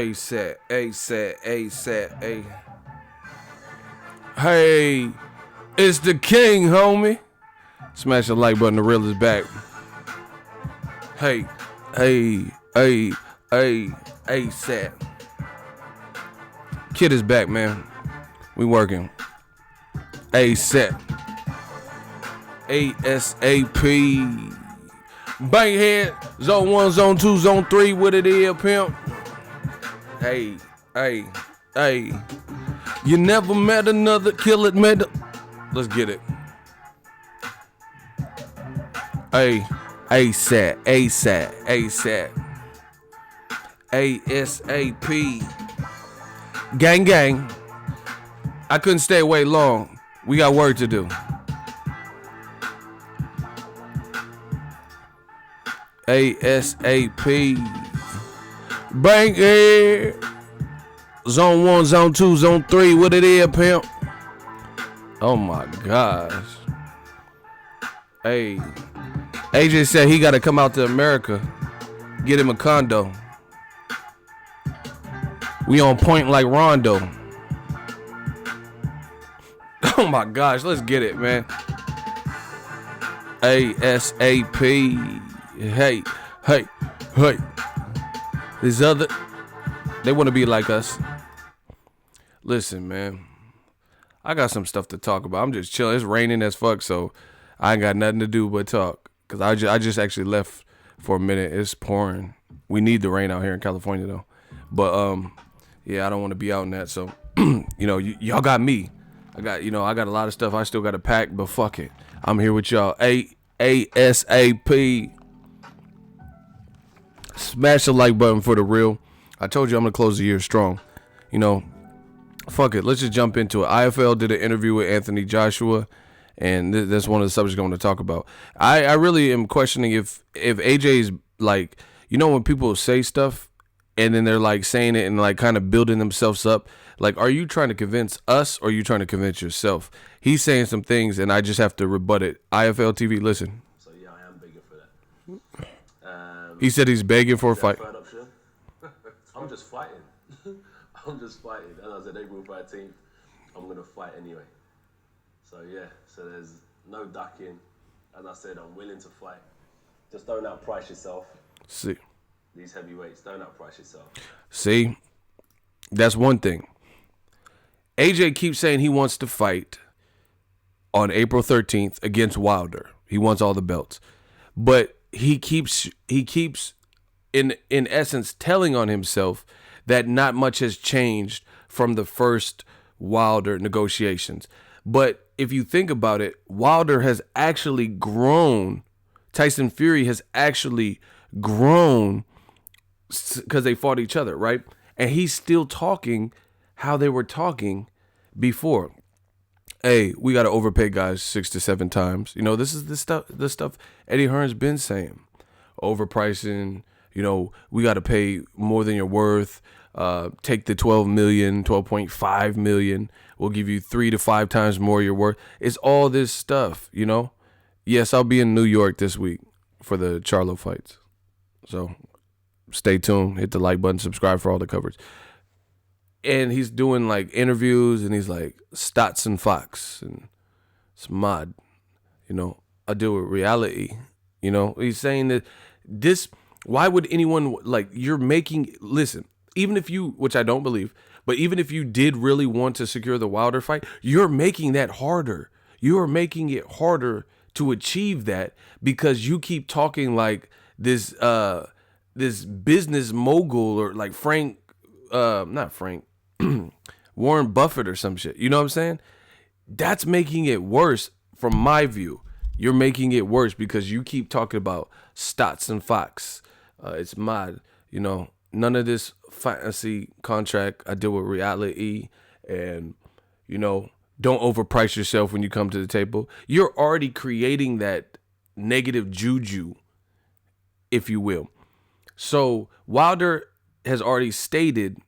A-set, A-set, A-set, A. Hey, it's the king, homie. Smash the like button, the real is back. Hey, A-set. Kid is back, man. We working. A-set. A-S-A-P. Bankhead, zone 1, zone 2, zone 3, what it is, pimp. Hey. You never met another killer, man. Let's get it. Hey, ASAP, A-S-A-P. Gang. I couldn't stay away long. We got work to do. A-S-A-P. Bankhead. Zone 1, zone 2, zone 3. What it is, pimp? Oh my gosh. Hey. AJ said he got to come out to America. Get him a condo. We on point like Rondo. Oh my gosh. Let's get it, man. A-S-A-P. Hey. These other, they want to be like us. Listen, man. I got some stuff to talk about. I'm just chilling. It's raining as fuck, so I ain't got nothing to do but talk. Because I just actually left for a minute. It's pouring. We need the rain out here in California, though. But, yeah, I don't want to be out in that. So, y'all got me. I got a lot of stuff I still got to pack, but fuck it. I'm here with y'all. A-S-A-P. Smash the like button for the real. I told you I'm going to close the year strong. Fuck it. Let's just jump into it. IFL did an interview with Anthony Joshua, and that's one of the subjects I want to talk about. I really am questioning if AJ's like, when people say stuff and then they're like saying it and like kind of building themselves up. Like, are you trying to convince us or are you trying to convince yourself? He's saying some things and I just have to rebut it. IFL TV, listen. So yeah, I am begging for that. He said he's begging for a fight. Third option? I'm just fighting. As I said, April 13th, I'm going to fight anyway. So yeah, there's no ducking. As I said, I'm willing to fight. Just don't outprice yourself. See. These heavyweights, don't outprice yourself. See, that's one thing. AJ keeps saying he wants to fight on April 13th against Wilder. He wants all the belts. But he keeps in essence telling on himself that not much has changed from the first Wilder negotiations. But if you think about it, Wilder has actually grown. Tyson Fury has actually grown because they fought each other, right? And he's still talking how they were talking before. Hey, we got to overpay guys 6 to 7 times. This is the stuff Eddie Hearn's been saying. Overpricing, we got to pay more than you're worth. Take the 12.5 million. We'll give you 3 to 5 times more you're worth. It's all this stuff, Yes, I'll be in New York this week for the Charlo fights. So stay tuned. Hit the like button. Subscribe for all the coverage. And he's doing like interviews and he's like Stotts and Fox and it's mod. I deal with reality. He's saying that why would anyone listen, even if you, which I don't believe, but even if you did really want to secure the Wilder fight, you're making that harder. You are making it harder to achieve that because you keep talking like this business mogul or like Warren Buffett or some shit. You know what I'm saying? That's making it worse from my view. You're making it worse because you keep talking about Stotts and Fox. It's mad. None of this fantasy contract. I deal with reality and, don't overprice yourself when you come to the table. You're already creating that negative juju, if you will. So Wilder has already stated,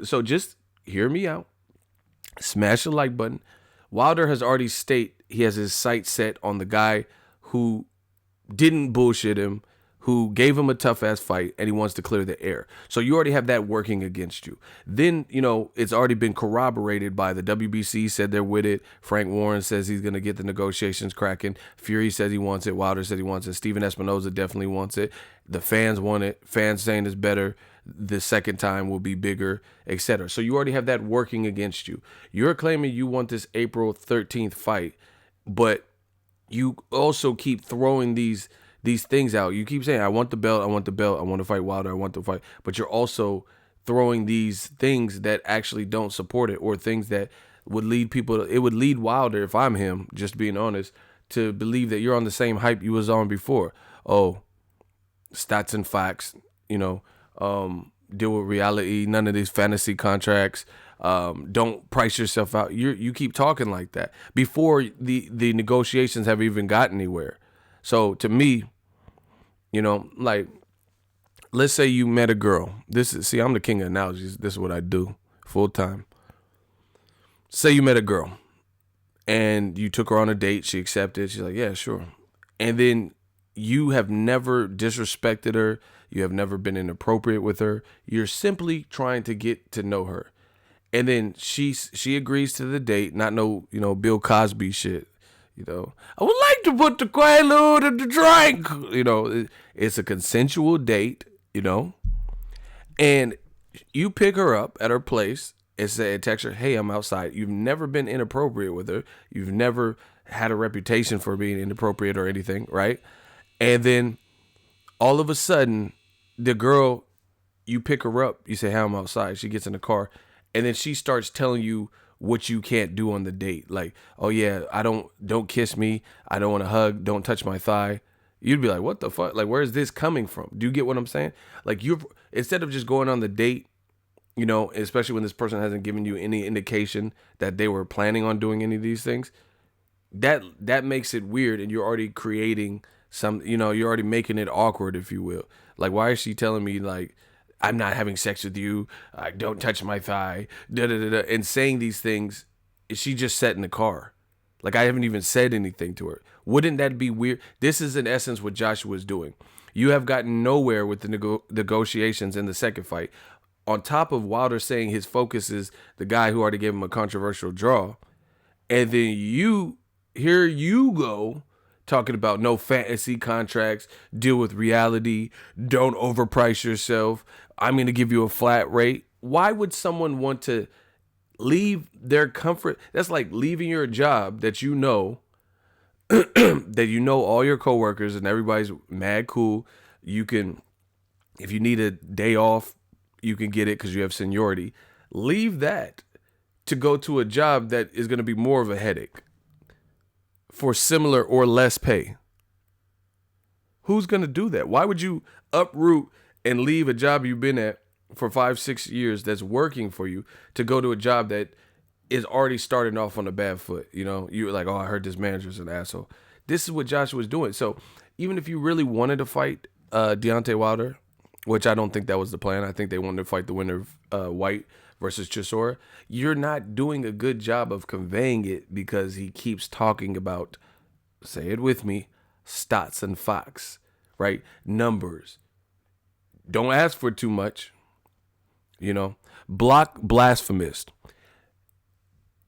so just hear me out. Smash the like button. Wilder has already stated he has his sights set on the guy who didn't bullshit him, who gave him a tough ass fight and he wants to clear the air. So you already have that working against you. Then, it's already been corroborated by the WBC said they're with it. Frank Warren says he's going to get the negotiations cracking. Fury says he wants it. Wilder said he wants it. Steven Espinoza definitely wants it. The fans want it. Fans saying it's better. The second time will be bigger, etc. So you already have that working against you. You're claiming you want this April 13th fight, but you also keep throwing these things out. You keep saying, I want the belt, I want the belt, I want to fight Wilder, I want to fight. But you're also throwing these things that actually don't support it, or things that would lead people it would lead Wilder, if I'm him, just being honest, to believe that you're on the same hype you was on before. Oh, stats and facts, deal with reality, none of these fantasy contracts. Don't price yourself out. You keep talking like that before the negotiations have even gotten anywhere. So to me, like, let's say you met a girl. I'm the king of analogies. This is what I do full time. Say you met a girl and you took her on a date. She accepted. She's like, yeah, sure. And then you have never disrespected her. You have never been inappropriate with her. You're simply trying to get to know her. And then she agrees to the date, not no, Bill Cosby shit. I would like to put the Quaalude in the drink. It's a consensual date, and you pick her up at her place and text her, hey, I'm outside. You've never been inappropriate with her. You've never had a reputation for being inappropriate or anything, right? And then all of a sudden, the girl, you pick her up, you say, hey, I'm outside. She gets in the car, and then she starts telling you what you can't do on the date. Like, oh yeah, don't kiss me. I don't want to hug. Don't touch my thigh. You'd be like, what the fuck? Like, where is this coming from? Do you get what I'm saying? Like, instead of just going on the date, especially when this person hasn't given you any indication that they were planning on doing any of these things, that makes it weird. And you're already creating you're already making it awkward, if you will. Like, why is she telling me, like, I'm not having sex with you, don't touch my thigh, and saying these things? She just sat in the car. Like, I haven't even said anything to her. Wouldn't that be weird? This is in essence what Joshua's doing. You have gotten nowhere with the negotiations in the second fight. On top of Wilder saying his focus is the guy who already gave him a controversial draw. And then here you go, talking about no fantasy contracts, deal with reality, don't overprice yourself, I'm going to give you a flat rate. Why would someone want to leave their comfort? That's like leaving your job that that all your coworkers and everybody's mad cool. You can, if you need a day off, you can get it because you have seniority. Leave that to go to a job that is going to be more of a headache for similar or less pay. Who's going to do that? Why would you uproot and leave a job you've been at for 5-6 years that's working for you to go to a job that is already starting off on a bad foot? You're like, oh, I heard this manager's an asshole. This is what Joshua was doing. So even if you really wanted to fight Deontay Wilder, which I don't think that was the plan. I think they wanted to fight the winner of White versus Chisora. You're not doing a good job of conveying it because he keeps talking about, say it with me, stats and facts, right? Numbers. Don't ask for too much. Block blasphemist.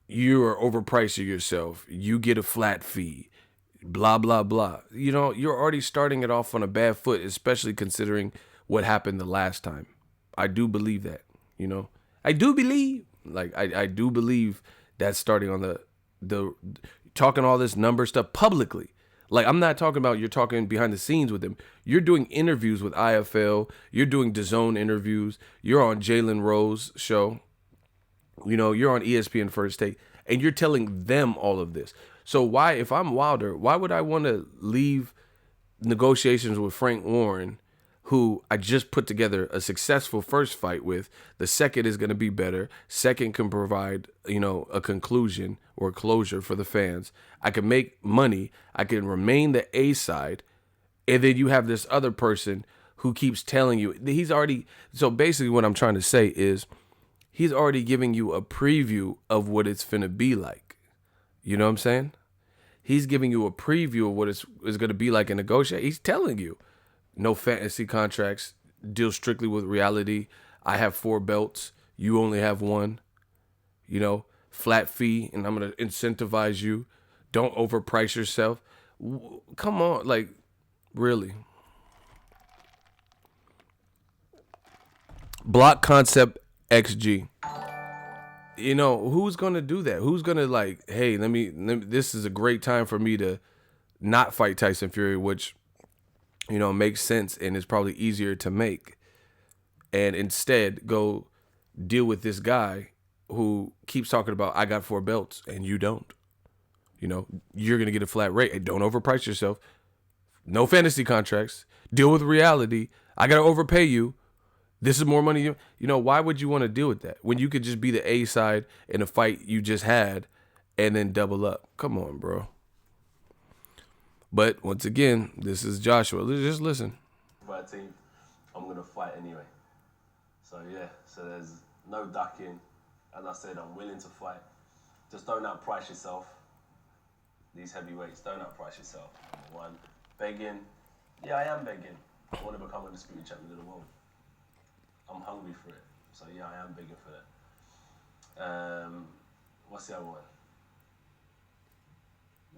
You are overpricing yourself. You get a flat fee. Blah, blah, blah. You're already starting it off on a bad foot, especially considering what happened the last time. I do believe that, I do believe, I do believe that's starting on the talking all this number stuff publicly. Like, I'm not talking about you're talking behind the scenes with him. You're doing interviews with IFL. You're doing DAZN interviews. You're on Jalen Rose show. You're on ESPN First Take, and you're telling them all of this. So why, if I'm Wilder, why would I want to leave negotiations with Frank Warren, who I just put together a successful first fight with? The second is going to be better. Second can provide, a conclusion or closure for the fans. I can make money. I can remain the A side. And then you have this other person who keeps telling you so basically what I'm trying to say is he's already giving you a preview of what it's finna be like. You know what I'm saying? He's giving you a preview of what it's going to be like in negotiation. He's telling you. no fantasy contracts, deal strictly with reality. I have 4 belts. You only have 1. You know, flat fee, and I'm going to incentivize you. Don't overprice yourself. Come on, like, really. Block Concept XG. You know, who's going to do that? Who's going to like, hey, let me, this is a great time for me to not fight Tyson Fury, which, you know, makes sense and is probably easier to make. And instead go deal with this guy who keeps talking about, I got 4 belts and you don't. You know, you're going to get a flat rate. Hey, don't overprice yourself. No fantasy contracts. Deal with reality. I got to overpay you. This is more money. You know, why would you want to deal with that when you could just be the A side in a fight you just had and then double up? Come on, bro. But once again, this is Joshua. Just listen. 13th, I'm going to fight anyway. So, yeah, so there's no ducking. As I said, I'm willing to fight. Just don't outprice yourself. These heavyweights, don't outprice yourself. Number 1, begging. Yeah, I am begging. I want to become a undisputed champion of the world. I'm hungry for it. So, yeah, I am begging for that. What's the other one?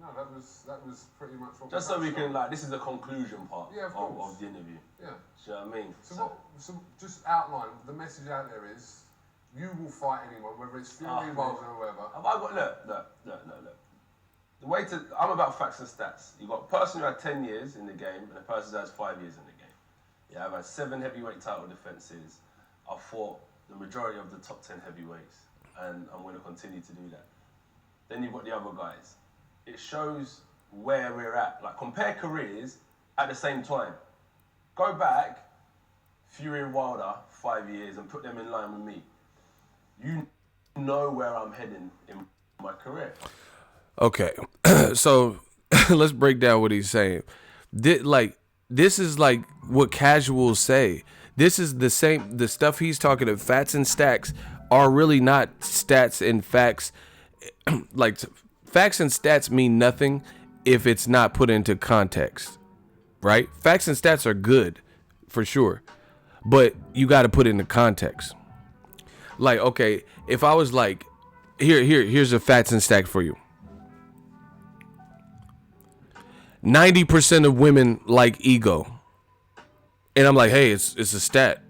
No, that was pretty much what. Just so we can, like, this is the conclusion part of the interview. Yeah. Do you know what I mean? So just outline, the message out there is, you will fight anyone, whether it's Fury, Wilder or whoever. Have I got, look. The way to, I'm about facts and stats. You've got a person who had 10 years in the game and a person who has 5 years in the game. Yeah, I've had 7 heavyweight title defenses. I've fought the majority of the top 10 heavyweights, and I'm going to continue to do that. Then you've got the other guys. It shows where we're at. Like, compare careers at the same time. Go back, Fury and Wilder, 5 years, and put them in line with me. You know where I'm heading in my career. Okay, so let's break down what he's saying. This is like what casuals say. This is the same, the stuff he's talking of, facts and stacks are really not stats and facts. Like, facts and stats mean nothing if it's not put into context, right? Facts and stats are good, for sure, but you got to put it into context. Like, okay, if I was like, here's a facts and stack for you. 90% of women like ego. And I'm like, hey, it's a stat.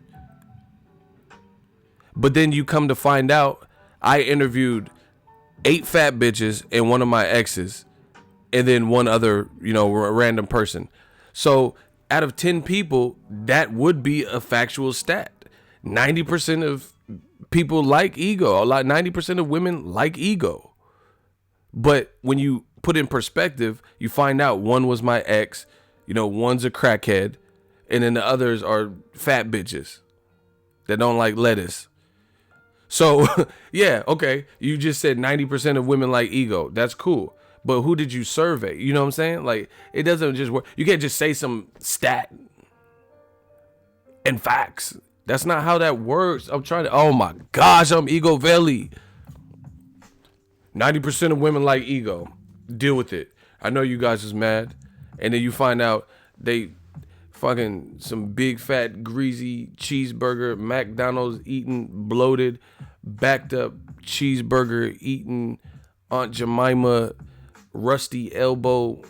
But then you come to find out, I interviewed 8 fat bitches and one of my exes, and then one other, you know, random person. So out of 10 people, that would be a factual stat. 90% of people like ego. 90% of women like ego. But when you put in perspective, you find out one was my ex, you know, one's a crackhead, and then the others are fat bitches that don't like lettuce. So, yeah, okay, you just said 90% of women like ego. That's cool. But who did you survey? You know what I'm saying? Like, it doesn't just work. You can't just say some stat and facts. That's not how that works. I'm trying to, oh my gosh, I'm ego valley. 90% of women like ego. Deal with it. I know you guys is mad. And then you find out they fucking some big fat greasy cheeseburger, McDonald's eating bloated, backed up cheeseburger eating Aunt Jemima rusty elbow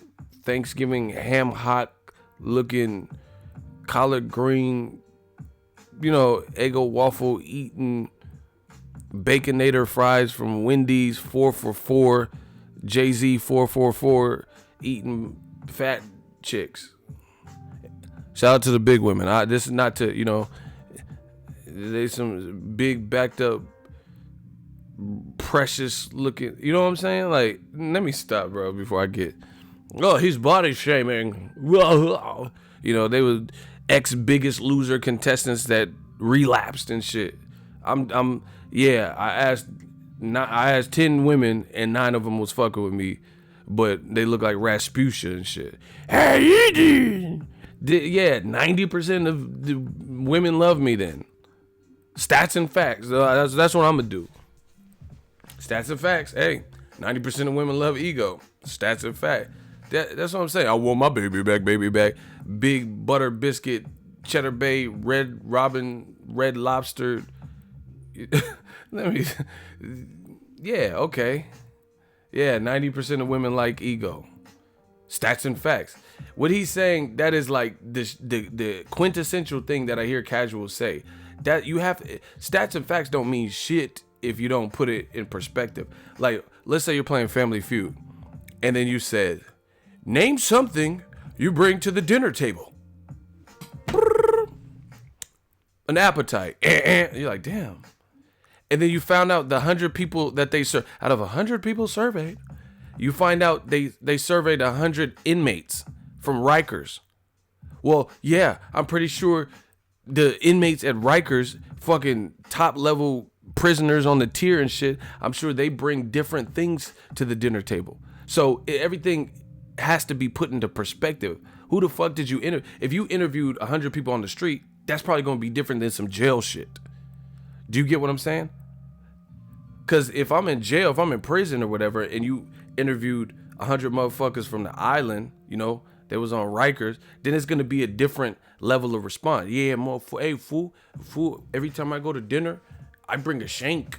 Thanksgiving ham hock looking collard green, you know, Eggo waffle eating Baconator fries from Wendy's 4 for $4, Jay-Z 444 eating fat chicks. Shout out to the big women. This is not to, you know, they some big backed up precious looking, you know what I'm saying? Like, let me stop, bro, before I get, oh, he's body shaming. You know, they were ex biggest loser contestants that relapsed and shit. Yeah, I asked 10 women and 9 of them was fucking with me, but they look like Rasputia and shit. Hey, you did. Yeah, 90% of the women love me then. Stats and facts. That's what I'm gonna do. Stats and facts. Hey, 90% of women love ego. Stats and facts. That's what I'm saying. I want my baby back. Big butter biscuit, cheddar bay, red robin, red lobster. Let me. Yeah, okay. Yeah, 90% of women like ego. Stats and facts. What he's saying, that is like the quintessential thing that I hear casuals say. That you have stats and facts don't mean shit if you don't put it in perspective. Like, let's say you're playing Family Feud, and then you said, name something you bring to the dinner table. An appetite. You're like, damn. And then you found out the 100 people that they served, out of 100 people surveyed, you find out they surveyed 100 inmates from Rikers. Well, yeah, I'm pretty sure the inmates at Rikers, fucking top level prisoners on the tier and shit, I'm sure they bring different things to the dinner table. So everything has to be put into perspective. Who the fuck did you interview? If you interviewed 100 people on the street, that's probably going to be different than some jail shit. Do you get what I'm saying? Because if I'm in jail, if I'm in prison or whatever, and you interviewed 100 motherfuckers from the island, you know, that was on Rikers, then it's going to be a different level of response. Yeah, hey, fool, every time I go to dinner, I bring a shank.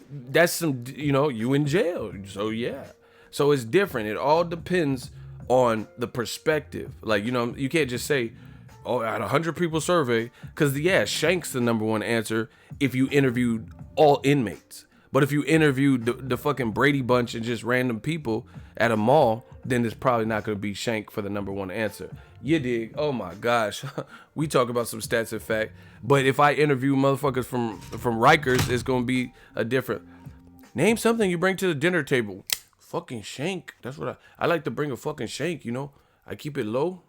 That's some, you know, you in jail. So, yeah. So it's different. It all depends on the perspective. Like, you know, you can't just say, oh, out of 100 people surveyed, because, yeah, shank's the number one answer if you interviewed all inmates. But if you interviewed the fucking Brady Bunch and just random people at a mall, then it's probably not going to be shank for the number one answer. You dig? Oh my gosh. We talk about some stats and fact. But if I interview motherfuckers from Rikers, it's going to be a different. Name something you bring to the dinner table. Fucking shank. That's what I like to bring a fucking shank, you know. I keep it low.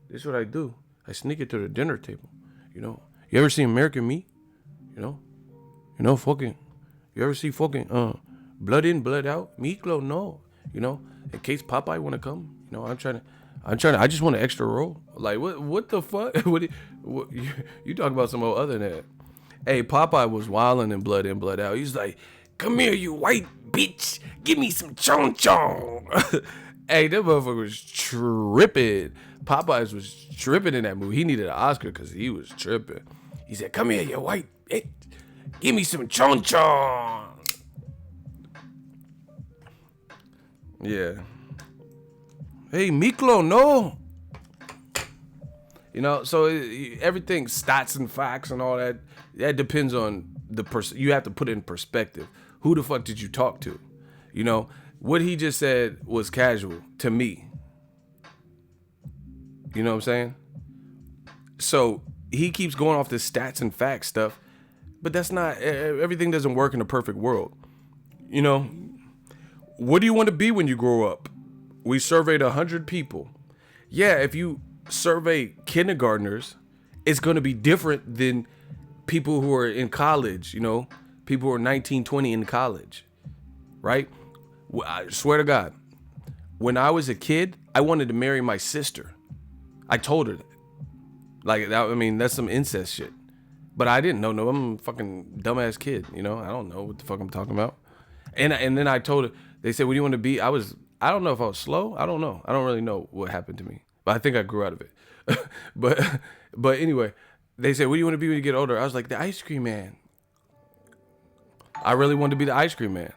This is what I do. I sneak it to the dinner table, you know. You ever see American Me? You know, fucking. You ever see fucking blood in, blood out? Miklo, no. You know, in case Popeye wanna come, you know, I just want an extra roll. Like what the fuck? what you talk about some other than that? Hey, Popeye was wilding in, blood out. He's like, come here, you white bitch, give me some chon chon. Hey, that motherfucker was tripping. Popeyes was tripping in that movie. He needed an Oscar because he was tripping. He said, come here, you white bitch. Give me some chon chon. Yeah. Hey, Miklo, no. You know, so everything, stats and facts and all that, that depends on the person. You have to put it in perspective. Who the fuck did you talk to? You know, what he just said was casual to me. You know what I'm saying? So he keeps going off this stats and facts stuff. But that's not, everything doesn't work in a perfect world. You know, what do you want to be when you grow up? We surveyed 100 people. Yeah, if you survey kindergartners, it's going to be different than people who are in college, you know, people who are 19, 20 in college, right? I swear to God, when I was a kid, I wanted to marry my sister. I told her that. Like, I mean, that's some incest shit. But I didn't know. No, I'm a fucking dumbass kid. You know, I don't know what the fuck I'm talking about. And then I told her, they said, what do you want to be? I don't know if I was slow. I don't know. I don't really know what happened to me. But I think I grew out of it. but anyway, they said, what do you want to be when you get older? I was like, the ice cream man. I really wanted to be the ice cream man.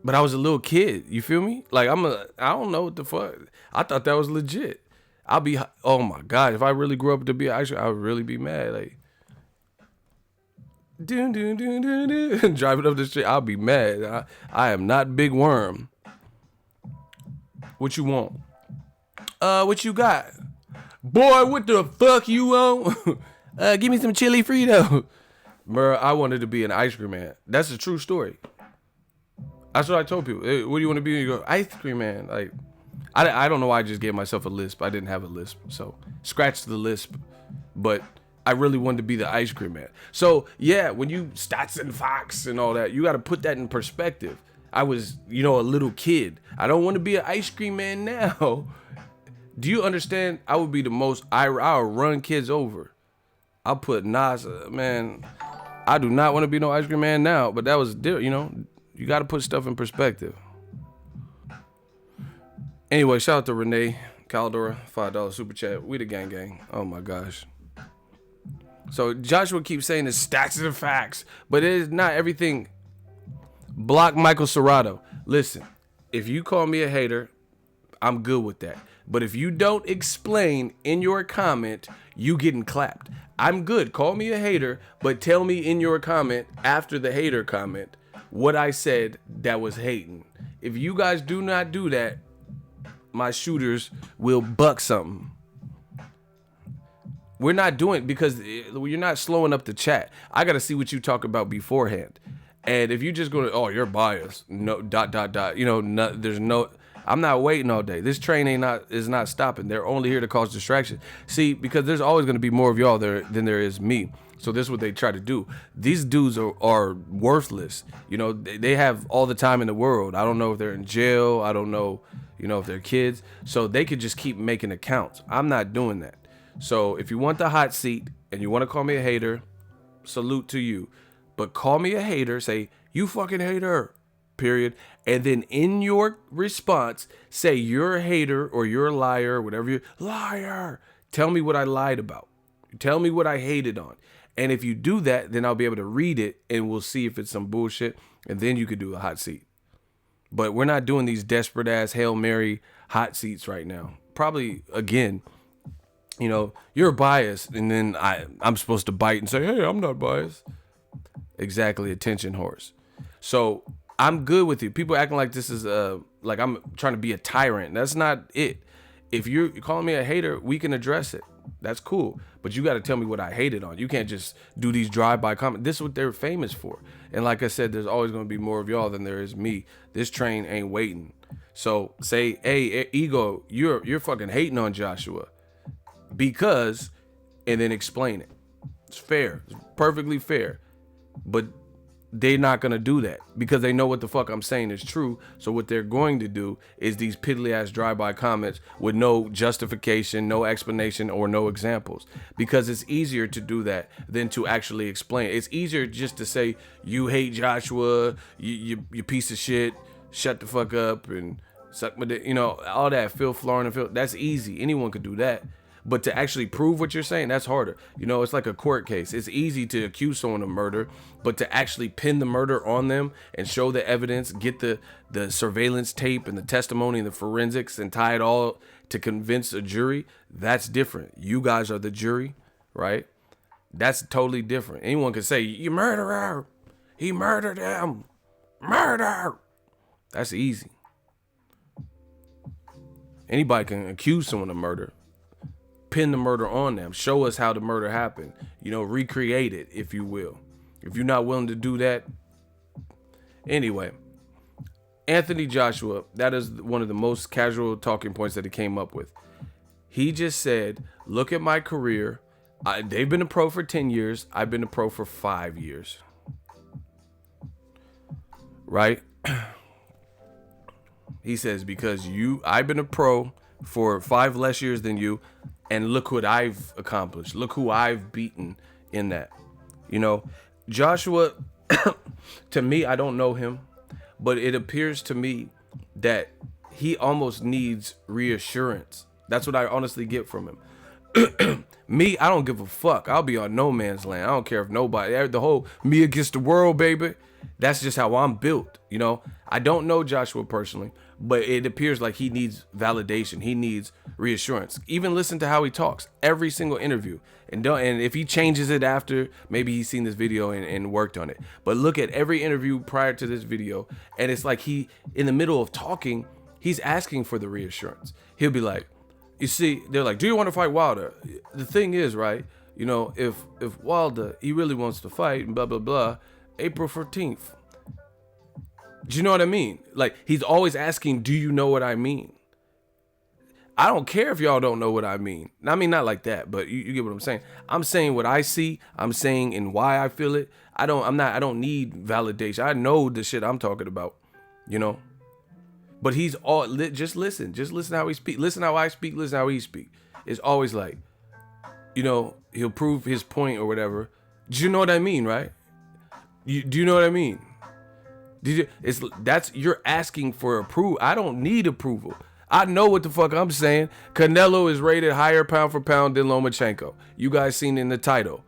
But I was a little kid. You feel me? Like, I don't know what the fuck. I thought that was legit. Oh my God, if I really grew up to be an ice cream, I would really be mad. Like, driving up the street, I'll be mad. I am not Big Worm. What you want? What you got? Boy, what the fuck you want? Give me some chili Frito. Bro, I wanted to be an ice cream man. That's a true story. That's what I told people. Hey, what do you want to be when you go? Ice cream man. Like, I don't know why I just gave myself a lisp. I didn't have a lisp, so scratch the lisp. But I really wanted to be the ice cream man. So yeah, when you stats and facts and all that, you got to put that in perspective. I was, you know, a little kid. I don't want to be an ice cream man now. Do you understand? I would be the most. I'll run kids over. I'll put Nas, man. I do not want to be no ice cream man now. But that was, you know, you got to put stuff in perspective. Anyway, shout out to Renee Caldora, $5 super chat. We the gang gang. Oh my gosh. So Joshua keeps saying it's stacks of facts, but it is not everything. Block Michael Serrato. Listen, if you call me a hater, I'm good with that. But if you don't explain in your comment, you getting clapped. I'm good. Call me a hater, but tell me in your comment after the hater comment what I said that was hating. If you guys do not do that, my shooters will buck something. We're not doing it because you're not slowing up the chat. I got to see what you talk about beforehand. And if you just go to, oh, you're biased, no, ... there's no, I'm not waiting all day. This train is not stopping. They're only here to cause distraction. See, because there's always going to be more of y'all there than there is me. So this is what they try to do. These dudes are worthless. They have all the time in the world. I don't know if they're in jail. I don't know, if they're kids. So they could just keep making accounts. I'm not doing that. So if you want the hot seat and you want to call me a hater, salute to you. But call me a hater, say, you fucking hater, period. And then in your response, say you're a hater or you're a liar, whatever you're, liar. Tell me what I lied about. Tell me what I hated on. And if you do that, then I'll be able to read it and we'll see if it's some bullshit. And then you could do a hot seat. But we're not doing these desperate ass Hail Mary hot seats right now. Probably, again, you're biased. And then I'm supposed to bite and say, hey, I'm not biased. Exactly, attention horse. So I'm good with you. People acting like this is like I'm trying to be a tyrant. That's not it. If you're calling me a hater, we can address it. That's cool. But you got to tell me what I hated on. You can't just do these drive-by comments. This is what they're famous for. And like I said, there's always going to be more of y'all than there is me. This train ain't waiting. So say, hey, ego, you're fucking hating on Joshua because, and then explain it. It's fair. It's perfectly fair. But they're not going to do that because they know what the fuck I'm saying is true. So what they're going to do is these piddly ass drive-by comments with no justification, no explanation, or no examples. Because it's easier to do that than to actually explain. It's easier just to say, you hate Joshua, you piece of shit, shut the fuck up, and suck my dick. All that, Phil Florin and Phil, that's easy. Anyone could do that. But to actually prove what you're saying, that's harder. It's like a court case. It's easy to accuse someone of murder, but to actually pin the murder on them and show the evidence, get the surveillance tape and the testimony and the forensics and tie it all to convince a jury, that's different. You guys are the jury, right? That's totally different. Anyone can say, you murderer, he murdered him, murder. That's easy. Anybody can accuse someone of murder. Pin the murder on them. Show us how the murder happened. Recreate it, if you will. If you're not willing to do that. Anyway, Anthony Joshua, that is one of the most casual talking points that he came up with. He just said, look at my career. They've been a pro for 10 years. I've been a pro for 5 years. Right? He says, because I've been a pro for 5 less years than you. And look what I've accomplished. Look who I've beaten in that. Joshua, to me, I don't know him, but it appears to me that he almost needs reassurance. That's what I honestly get from him. Me, I don't give a fuck. I'll be on no man's land. I don't care if nobody, the whole me against the world, baby. That's just how I'm built. I don't know Joshua personally, but it appears like he needs validation. He needs reassurance. Even listen to how he talks every single interview. And if he changes it after, maybe he's seen this video and worked on it. But look at every interview prior to this video. And it's like he, in the middle of talking, he's asking for the reassurance. He'll be like, you see, they're like, do you want to fight Wilder? The thing is, right, if Wilder, he really wants to fight and blah, blah, blah, April 14th. Do you know what I mean? Like, he's always asking, do you know what I mean? I don't care if y'all don't know what I mean. I mean, not like that, but you get what I'm saying. I'm saying what I see. I'm saying and why I feel it. I don't need validation. I know the shit I'm talking about, But he's all, just listen how he speak. Listen how I speak. Listen how he speak. It's always like, he'll prove his point or whatever. Do you know what I mean, right? Do you know what I mean? You're asking for approval. I don't need approval. I know what the fuck I'm saying. Canelo is rated higher pound for pound than Lomachenko. You guys seen in the title.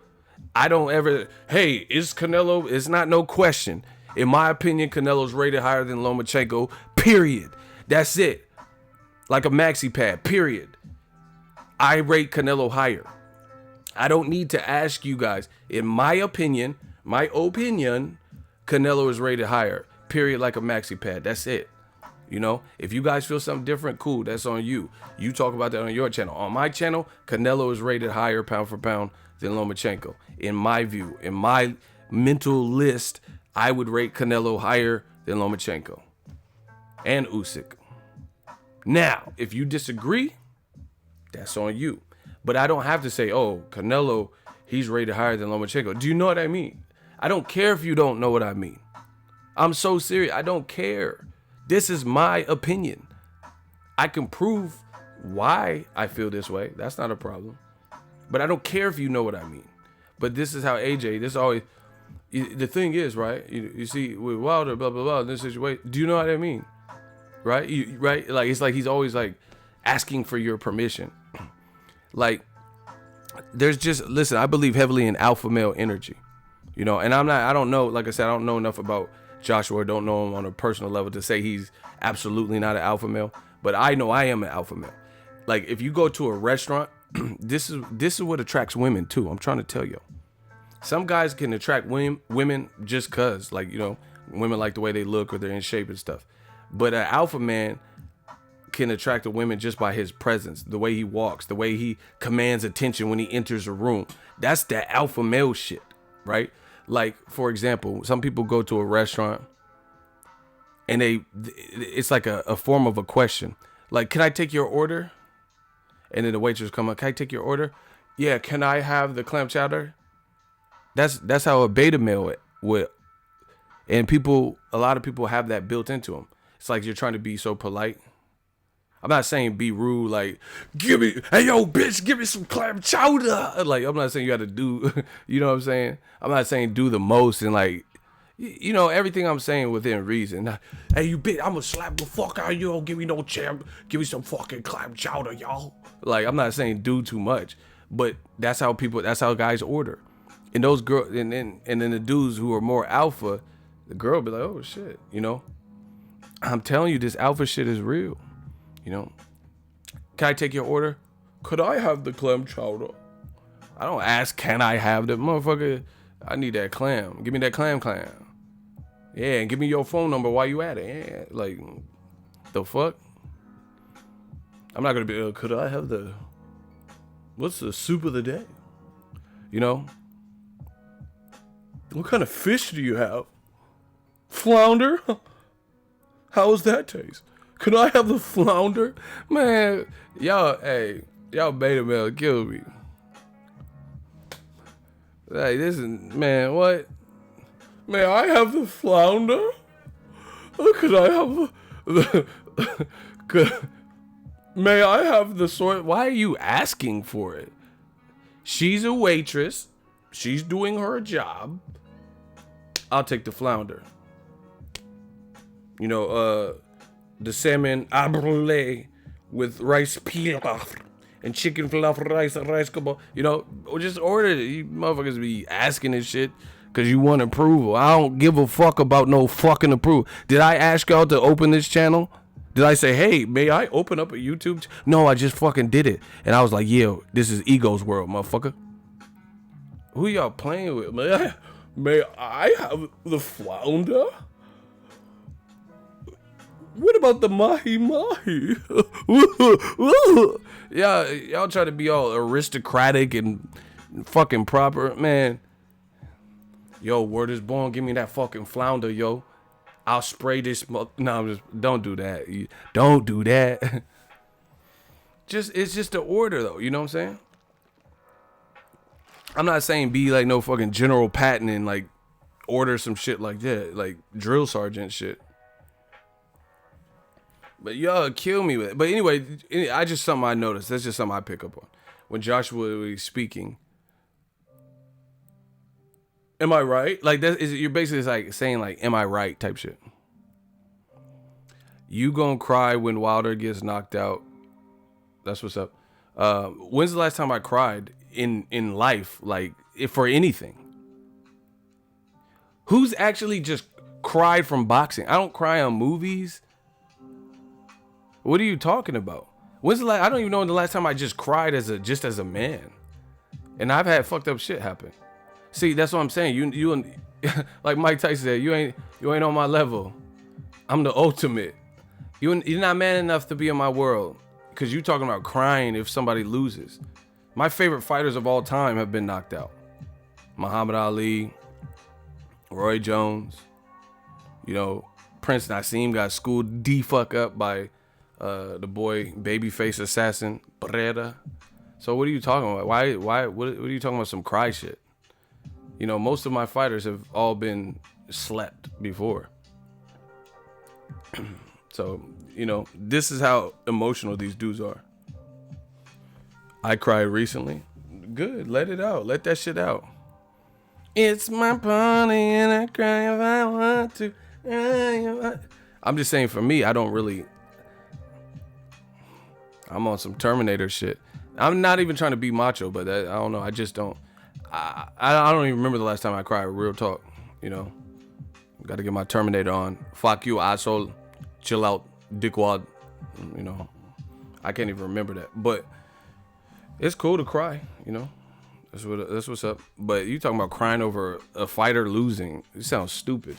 I don't ever, hey, is Canelo, it's not no question. In my opinion, Canelo's rated higher than Lomachenko, period. That's it. Like a maxi pad, period. I rate Canelo higher. I don't need to ask you guys. In my opinion, Canelo is rated higher, period, like a maxi pad. That's it. You know, if you guys feel something different, cool, that's on you. You talk about that on your channel. On my channel, Canelo is rated higher pound for pound than Lomachenko. In my view, in my mental list, I would rate Canelo higher than Lomachenko and Usyk. Now, if you disagree, that's on you. But I don't have to say, oh, Canelo, he's rated higher than Lomachenko. Do you know what I mean? I don't care if you don't know what I mean. I'm so serious. I don't care. This is my opinion. I can prove why I feel this way. That's not a problem. But I don't care if you know what I mean. But this is how AJ, this always, the thing is, right? You see, with Wilder, blah, blah, blah, in this situation, do you know what I mean? Right? Right? Like, it's like he's always like asking for your permission. Like, there's just, listen, I believe heavily in alpha male energy. You know, and I don't know, like I said, I don't know enough about Joshua, don't know him on a personal level to say he's absolutely not an alpha male, but I know I am an alpha male. Like, if you go to a restaurant, this is what attracts women too. I'm trying to tell you. Some guys can attract women just cause, like, you know, women like the way they look or they're in shape and stuff. But an alpha man can attract a woman just by his presence, the way he walks, the way he commands attention when he enters a room. That's that alpha male shit, right? Like, for example, some people go to a restaurant and it's like a form of a question. Like, can I take your order? And then the waitress come up, can I take your order? Yeah, can I have the clam chowder? That's how a beta male would. And a lot of people have that built into them. It's like you're trying to be so polite. I'm not saying be rude, like, hey, yo, bitch, give me some clam chowder. Like, I'm not saying you got to do, you know what I'm saying? I'm not saying do the most and, like, you know, everything I'm saying within reason. Hey, you bitch, I'm going to slap the fuck out of you. Don't give me no champ. Give me some fucking clam chowder, y'all. Like, I'm not saying do too much, but that's how guys order. And those girls, and then the dudes who are more alpha, the girl be like, oh, shit, you know? I'm telling you, this alpha shit is real. You know, can I take your order? Could I have the clam chowder? I don't ask, can I have the motherfucker? I need that clam. Give me that clam. Yeah, and give me your phone number while you at it. Yeah, like, the fuck? I'm not gonna be, could I have what's the soup of the day? You know? What kind of fish do you have? Flounder? How does that taste? Could I have the flounder? Man, y'all beta male kill me. Hey, this is, man, what? May I have the flounder? Could I have may I have the sort? Why are you asking for it? She's a waitress. She's doing her job. I'll take the flounder. You know, the salmon à brûlée with rice pilaf and chicken falafel rice kebab. You know, just order it. You motherfuckers be asking this shit because you want approval. I don't give a fuck about no fucking approval. Did I ask y'all to open this channel? Did I say, hey, may I open up a YouTube? No, I just fucking did it. And I was like, yeah, this is Ego's world, motherfucker. Who y'all playing with? May I have the flounder? What about the mahi mahi? Y'all try to be all aristocratic and fucking proper, man. Yo, word is born. Give me that fucking flounder, yo. I'll spray this. Don't do that. Don't do that. It's just an order, though. You know what I'm saying? I'm not saying be like no fucking General Patton and like order some shit like that, like drill sergeant shit. But y'all kill me with it. But anyway, I just something I noticed. That's just something I pick up on. When Joshua was speaking. Am I right? Like, you're basically like saying like, am I right type shit. You gonna cry when Wilder gets knocked out. That's what's up. When's the last time I cried in life, like for anything? Who's actually just cried from boxing? I don't cry on movies. What are you talking about? When's the last? I don't even know when the last time I just cried as a man. And I've had fucked up shit happen. See, that's what I'm saying. You like Mike Tyson said, you ain't on my level. I'm the ultimate. You're not man enough to be in my world. Because you talking about crying if somebody loses. My favorite fighters of all time have been knocked out. Muhammad Ali, Roy Jones, Prince Nassim got schooled the fuck up by the boy babyface assassin Pereira. So what are you talking about? Why what are you talking about, some cry shit? Most of my fighters have all been slept before. So, this is how emotional these dudes are. I cried recently. Good, let it out. Let that shit out. It's my party and I cry if I want to. I'm just saying, for me, I don't really. I'm on some Terminator shit. I'm not even trying to be macho, but I don't know. I just don't. I don't even remember the last time I cried. Real talk, Got to get my Terminator on. Fuck you, asshole. Chill out, dickwad. I can't even remember that, but it's cool to cry. That's what's up. But you talking about crying over a fighter losing? It sounds stupid.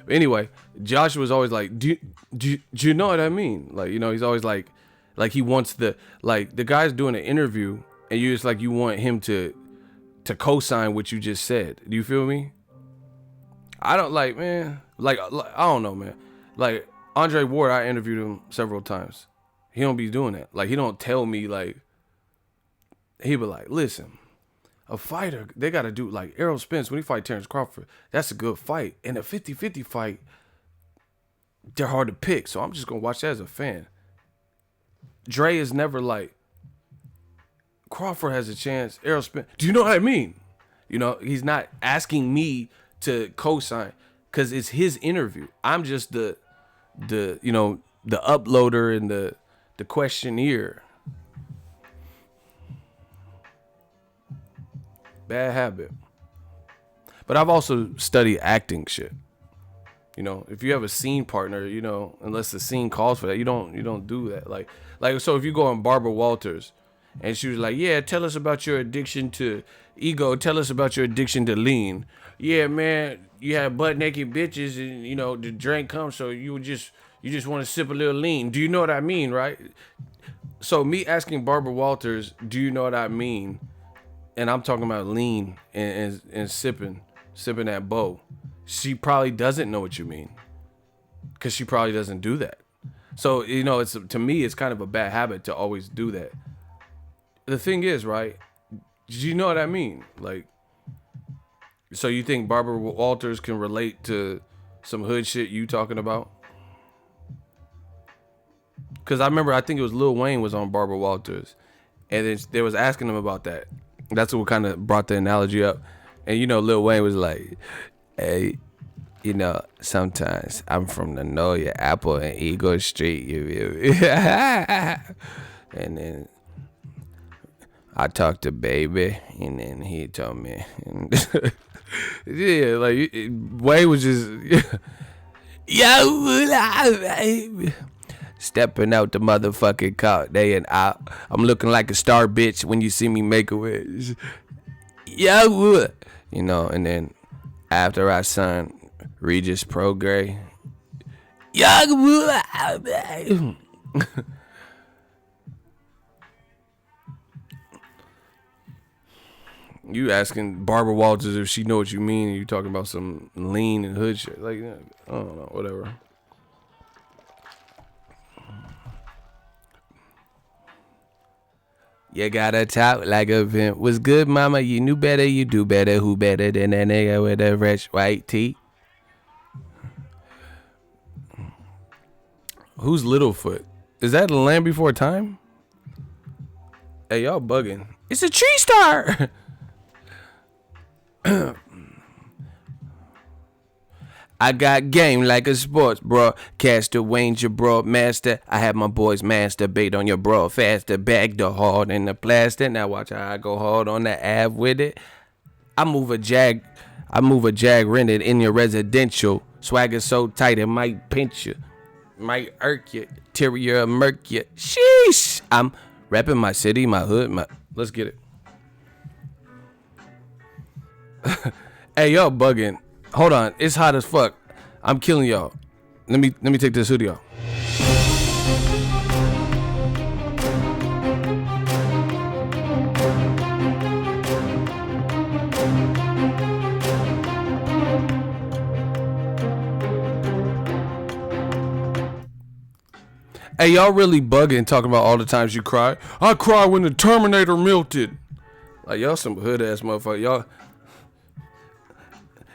But anyway, Josh was always like, do you know what I mean? Like, he's always like he wants the guy's doing an interview, and you just you want him to co-sign what you just said. Do you feel me? I don't man. I don't know, man. Like Andre Ward, I interviewed him several times. He don't be doing that. He don't tell me he be like, listen, a fighter, they got to do Errol Spence when he fight Terrence Crawford. That's a good fight. And a 50-50 fight, they're hard to pick. So I'm just going to watch that as a fan. Dre is never Crawford has a chance. Errol Spence. Do you know what I mean? He's not asking me to co-sign because it's his interview. I'm just the uploader and the questionnaire. Bad habit. But I've also studied acting shit. If you have a scene partner, unless the scene calls for that, you don't do that. So if you go on Barbara Walters and she was like, yeah, tell us about your addiction to ego, tell us about your addiction to lean. Yeah, man, you have butt naked bitches and the drink comes, so you just want to sip a little lean. Do you know what I mean, right? So me asking Barbara Walters, do you know what I mean? And I'm talking about lean and sipping that bow. She probably doesn't know what you mean, because she probably doesn't do that. So, it's, to me, it's kind of a bad habit to always do that. The thing is, right? Do you know what I mean? So you think Barbara Walters can relate to some hood shit you talking about? Because I remember, I think it was Lil Wayne was on Barbara Walters, and then they was asking him about that. That's what kind of brought the analogy up. And Lil Wayne was like, hey, sometimes I'm from the Noya, Apple, and Eagle Street, you feel me? And then I talked to Baby, and then he told me. Yeah, Wayne was just, yo, stepping out the motherfucking car day and out. I'm looking like a star bitch when you see me make a wish. Yo, and then after I signed Regis Progray, you asking Barbara Walters if she know what you mean, and you talking about some lean and hood shit. I don't know, whatever. You gotta talk like a pimp. What's good, mama? You knew better, you do better. Who better than that nigga with a fresh white tee? Who's Littlefoot? Is that The Land Before Time? Hey, y'all bugging. It's a tree star. I got game like a sports broadcaster. Wayne your broadmaster. I have my boys masturbate on your broad faster. Bag the hard in the plastic. Now watch how I go hard on the Ave with it. I move a jag rented in your residential. Swagger so tight it might pinch you. Might irk you. Interior murk you. Sheesh. I'm repping my city, my hood, let's get it. Hey, y'all bugging. Hold on, it's hot as fuck. I'm killing y'all. Let me take this hoodie off. Hey, y'all really bugging talking about all the times you cry. I cry when the Terminator melted. Like, y'all some hood ass motherfucker.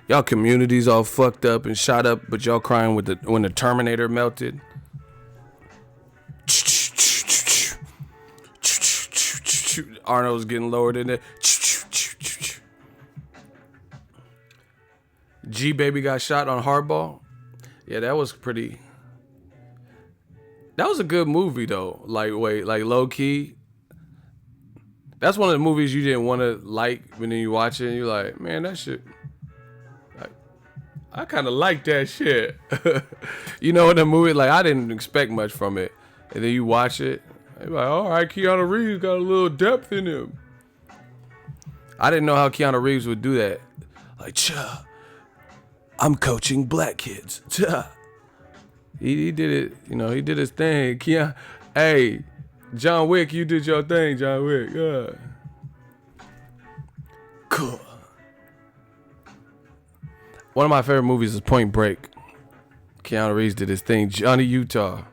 Y'all communities all fucked up and shot up, but y'all crying when the Terminator melted. Arnold's getting lowered in there. G Baby got shot on Hardball. Yeah, that was pretty. That was a good movie though. Like low key. That's one of the movies you didn't want to like when you watch it. And you're like, man, that shit. I kind of like that shit. You know, in the movie, like I didn't expect much from it, and then you watch it, and you're like, all right, Keanu Reeves got a little depth in him. I didn't know how Keanu Reeves would do that. Like, I'm coaching black kids. He did it, you know, he did his thing. Hey, John Wick, you did your thing, John Wick. Yeah. Cool. One of my favorite movies is Point Break. Keanu Reeves did his thing. Johnny Utah.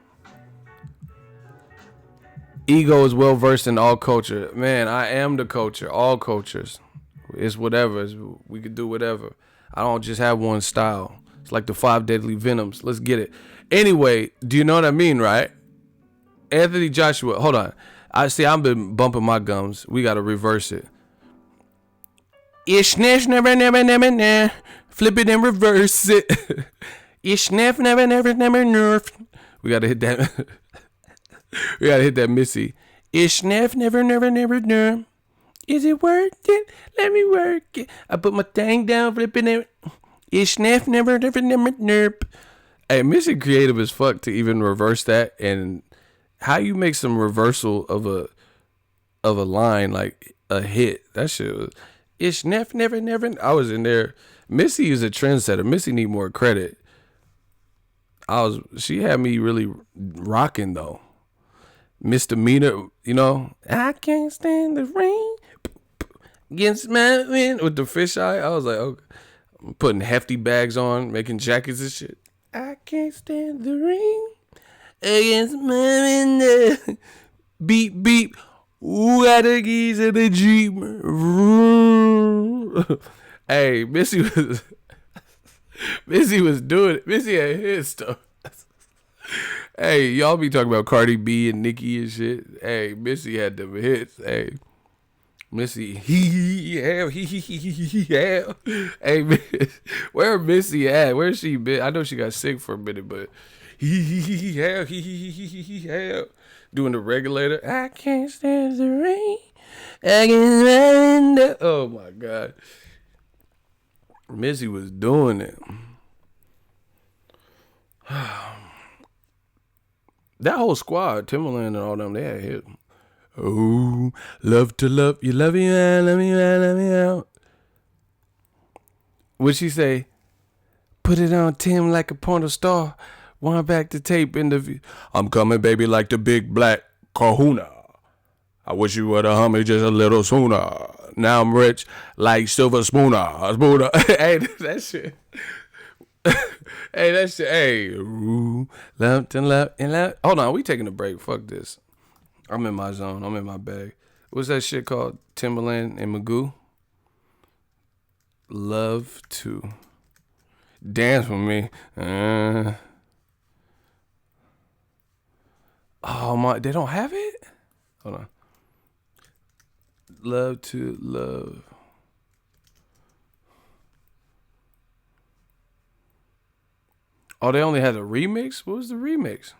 Ego is well versed in all culture. Man, I am the culture. All cultures. It's whatever. We could do whatever. I don't just have one style. It's like the 5 deadly venoms. Let's get it. Anyway, do you know what I mean, right? Anthony Joshua. Hold on. I've been bumping my gums. We got to reverse it. Ish never flip it and reverse it. Ish never nerf. We gotta hit that. We gotta hit that Missy. Ish never nerf. Is it worth it? Let me work it. I put my thing down, flipping it. Ish never nerf. Hey, Missy creative as fuck to even reverse that, and how you make some reversal of a line like a hit. That shit was. Ish never. I was in there. Missy is a trendsetter. Missy need more credit. She had me really rocking though. Misdemeanor, you know. I can't stand the rain against my wind with the fisheye. I was like, okay. I'm putting hefty bags on, making jackets and shit. I can't stand the rain against my wind. Beep beep. Ooh, got the keys in the Jeep. Hey, Missy was doing it. Missy had his stuff. Hey, y'all be talking about Cardi B and Nicki and shit. Hey, Missy had them hits. Hey, Missy, he Hey, where Missy at? Where's she been? I know she got sick for a minute, but he doing the regulator. I can't stand the rain. I can stand. Oh my God. Missy was doing it. That whole squad, Timberland and all them, they had hit. Oh, love to love you, love me out, love me out, love me out. What'd she say? Put it on Tim like a porno star. Wind back the tape in the. I'm coming, baby, like the big black kahuna. I wish you would have hummed me just a little sooner. Now I'm rich like silver spooner. Hey, that shit. Hey, that shit. Hey, love and love and love. Hold on, we taking a break. Fuck this. I'm in my zone. I'm in my bag. What's that shit called? Timberland and Magoo. Love to dance with me. Oh my, they don't have it? Hold on. Love to love. Oh, they only had a remix? What was the remix?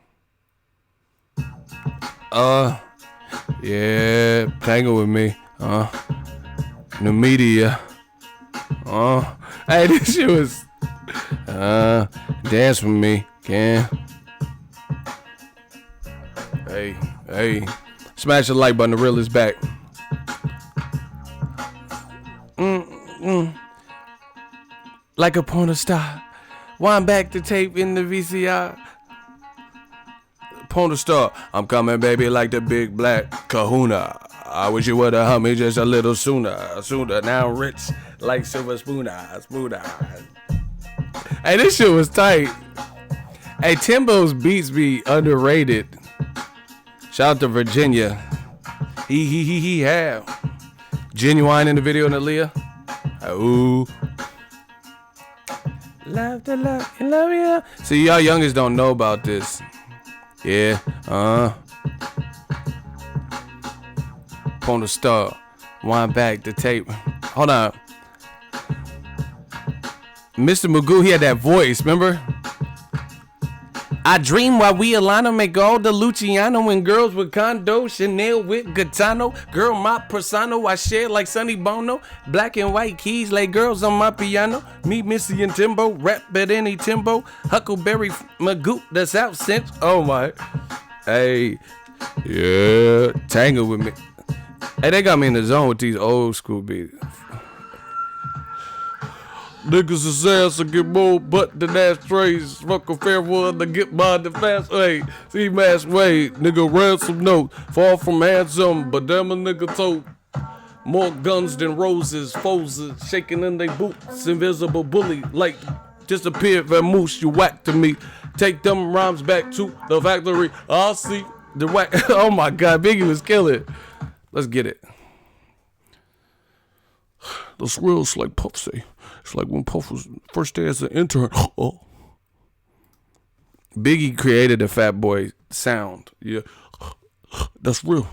Yeah, Tango with me. New media. Hey, this shit was dance with me, can. Hey. Smash the like button, the real is back. Like a porn star. Wind back the tape in the VCR. Porn star, I'm coming, baby, like the big black kahuna. I wish you would have helped me just a little sooner. Now rich like silver spoon eyes. Hey, this shit was tight. Hey, Timbo's beats be underrated. Shout out to Virginia. He have. Genuine in the video in Aaliyah. Ooh. Love you. See, y'all youngest don't know about this. Yeah, Porn star, wind back the tape. Hold on. Mr. Magoo, he had that voice, remember? I dream while we Alana make all the Luciano and girls with Condo, Chanel with Gaetano. Girl, my persona, I share like Sonny Bono. Black and white keys, lay girls on my piano. Me, Missy, and Timbo, rap at any Timbo. Huckleberry Magoo, the South Central. Oh my. Hey, yeah, Tango with me. Hey, they got me in the zone with these old school beats. Niggas is ass to get more butt than ashtrays. Smoke a fair one to get by the fast way. See mass way, nigga ransom note. Far from handsome, but damn a nigga told. More guns than roses, foes shaking in they boots. Invisible bully, like disappeared vamoose. You whack to me. Take them rhymes back to the factory. I'll see the whack. Oh my God, Biggie was killing. Let's get it. That's real, it's like Puff say. It's like when Puff was first day as an intern. Oh. Biggie created a Fat Boy sound. Yeah. That's real.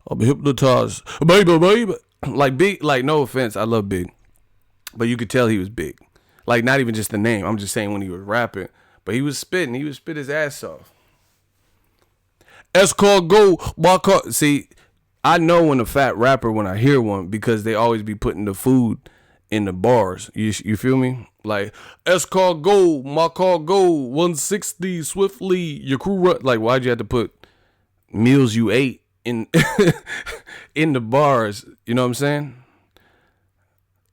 I'm hypnotized. Baby. Like Big, like no offense, I love Big. But you could tell he was big. Like not even just the name. I'm just saying when he was rapping. But he was spitting. He would spit his ass off. Escargot, my car. See, I know when a fat rapper when I hear one because they always be putting the food in the bars. You feel me? Like escargot, my cargo, 160 swiftly. Your crew run. Like why'd you have to put meals you ate in in the bars? You know what I'm saying?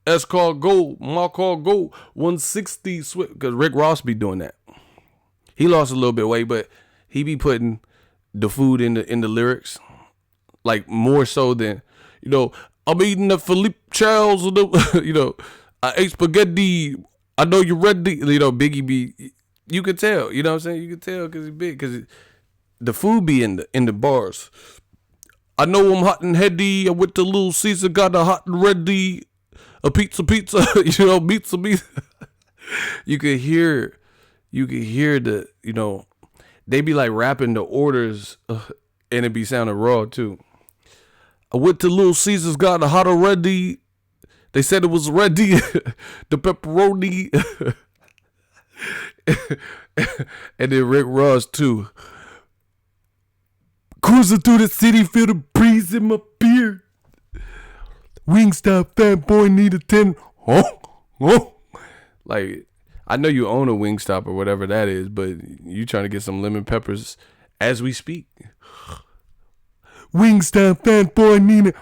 Escargot, my cargo, 160 swift. Because Rick Ross be doing that. He lost a little bit of weight, but he be putting the food in the lyrics. Like more so than, you know, I'm eating the Philippe Charles, you know, I ate spaghetti. I know you're ready. You know, Biggie be, you could tell, you know what I'm saying? You could tell because he's big, because the food be in the bars. I know I'm hot and heady. I went to Little Caesar, got a hot and ready. A pizza, you know, pizza. You could hear the, you know, they be like rapping the orders and it be sounding raw too. I went to Little Caesars, got a hot already. They said it was ready. The pepperoni. And then Rick Ross too. Cruising through the city, feel the breeze in my beard. Wingstop, fat boy, need a 10. Oh. Like, I know you own a Wingstop or whatever that is, but you trying to get some lemon peppers as we speak. Wingstop, fat boy, need a.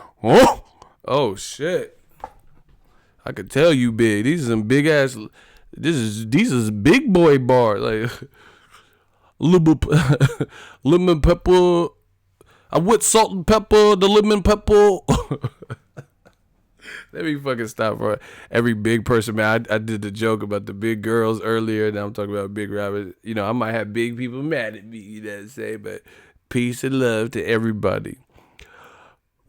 Oh shit! I could tell you big. These are some big ass. These is big boy bar like lemon pepper. I went salt and pepper. The lemon pepper. Let me fucking stop, bro. Every big person, man. I did the joke about the big girls earlier. Now I'm talking about big rappers. You know, I might have big people mad at me, you know what I'm saying? But peace and love to everybody.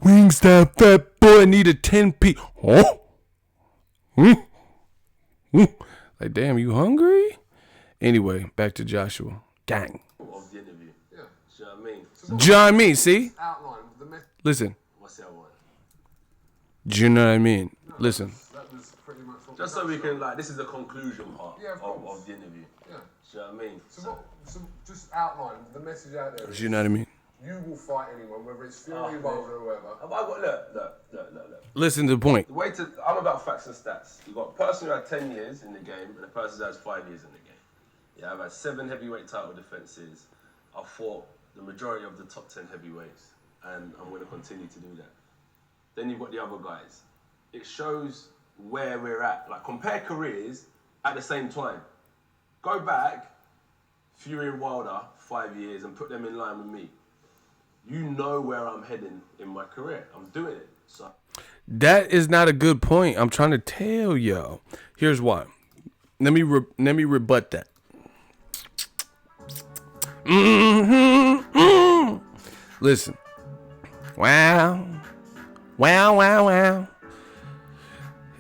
Wingstop, fat boy, need a 10p. Like, damn, you hungry? Anyway, back to Joshua. Gang. Of the interview. Yeah. Do you know what I mean? So Do you know what I mean? See? outline the message. Listen. What's that one? Do you know what I mean? Listen. That was pretty much what Just so we can, like, this is the conclusion part Yeah, of of course. the interview. Yeah. Do Do you know what I mean? So just outline the message out there. You know what I mean? You will fight anyone, whether it's Fury, Wilder, or whoever. Have I got, look. Listen to the point. I'm about facts and stats. You've got a person who had 10 years in the game and a person who has 5 years in the game. Yeah, I've had 7 heavyweight title defenses. I've fought the majority of the top 10 heavyweights, and I'm going to continue to do that. Then you've got the other guys. It shows where we're at. Like, compare careers at the same time. Go back, Fury and Wilder, 5 years, and put them in line with me. You know where I'm heading in my career. I'm doing it. So That is not a good point. I'm trying to tell y'all. Here's why. Let me rebut that. Listen. Wow.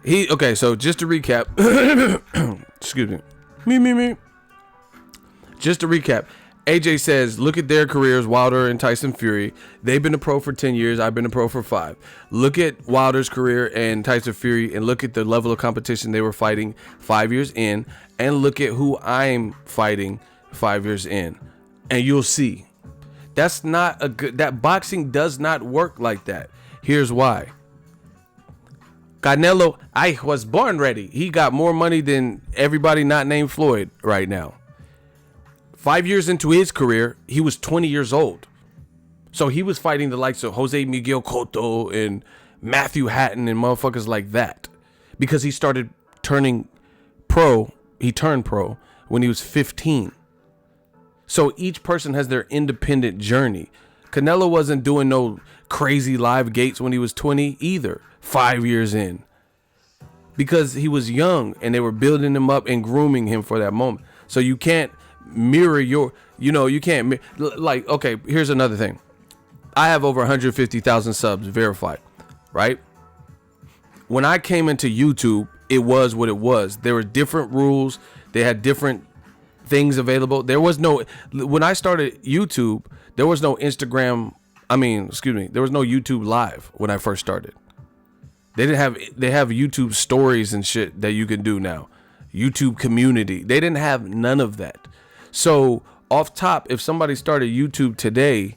Okay, so just to recap. Excuse me. Me. Just to recap. AJ says, look at their careers, Wilder and Tyson Fury. They've been a pro for 10 years. I've been a pro for 5. Look at Wilder's career and Tyson Fury and look at the level of competition they were fighting 5 years in. And look at who I'm fighting 5 years in. And you'll see. That's not a good... That boxing does not work like that. Here's why. Canelo, I was born ready. He got more money than everybody not named Floyd right now. 5 years into his career, he was 20 years old. So he was fighting the likes of Jose Miguel Cotto and Matthew Hatton and motherfuckers like that. Because he started turning pro. He turned pro when he was 15. So each person has their independent journey. Canelo wasn't doing no crazy live gates when he was 20 either. 5 years in. Because he was young and they were building him up and grooming him for that moment. So you can't mirror your, you can't, like, okay, here's another thing. I have over 150,000 subs verified, right? When I came into YouTube, it was what it was. There were different rules. They had different things available. There was no, when I started YouTube, there was no Instagram. There was no YouTube Live when I first started. They have YouTube stories and shit that you can do now. YouTube community. They didn't have none of that. So off top, if somebody started YouTube today,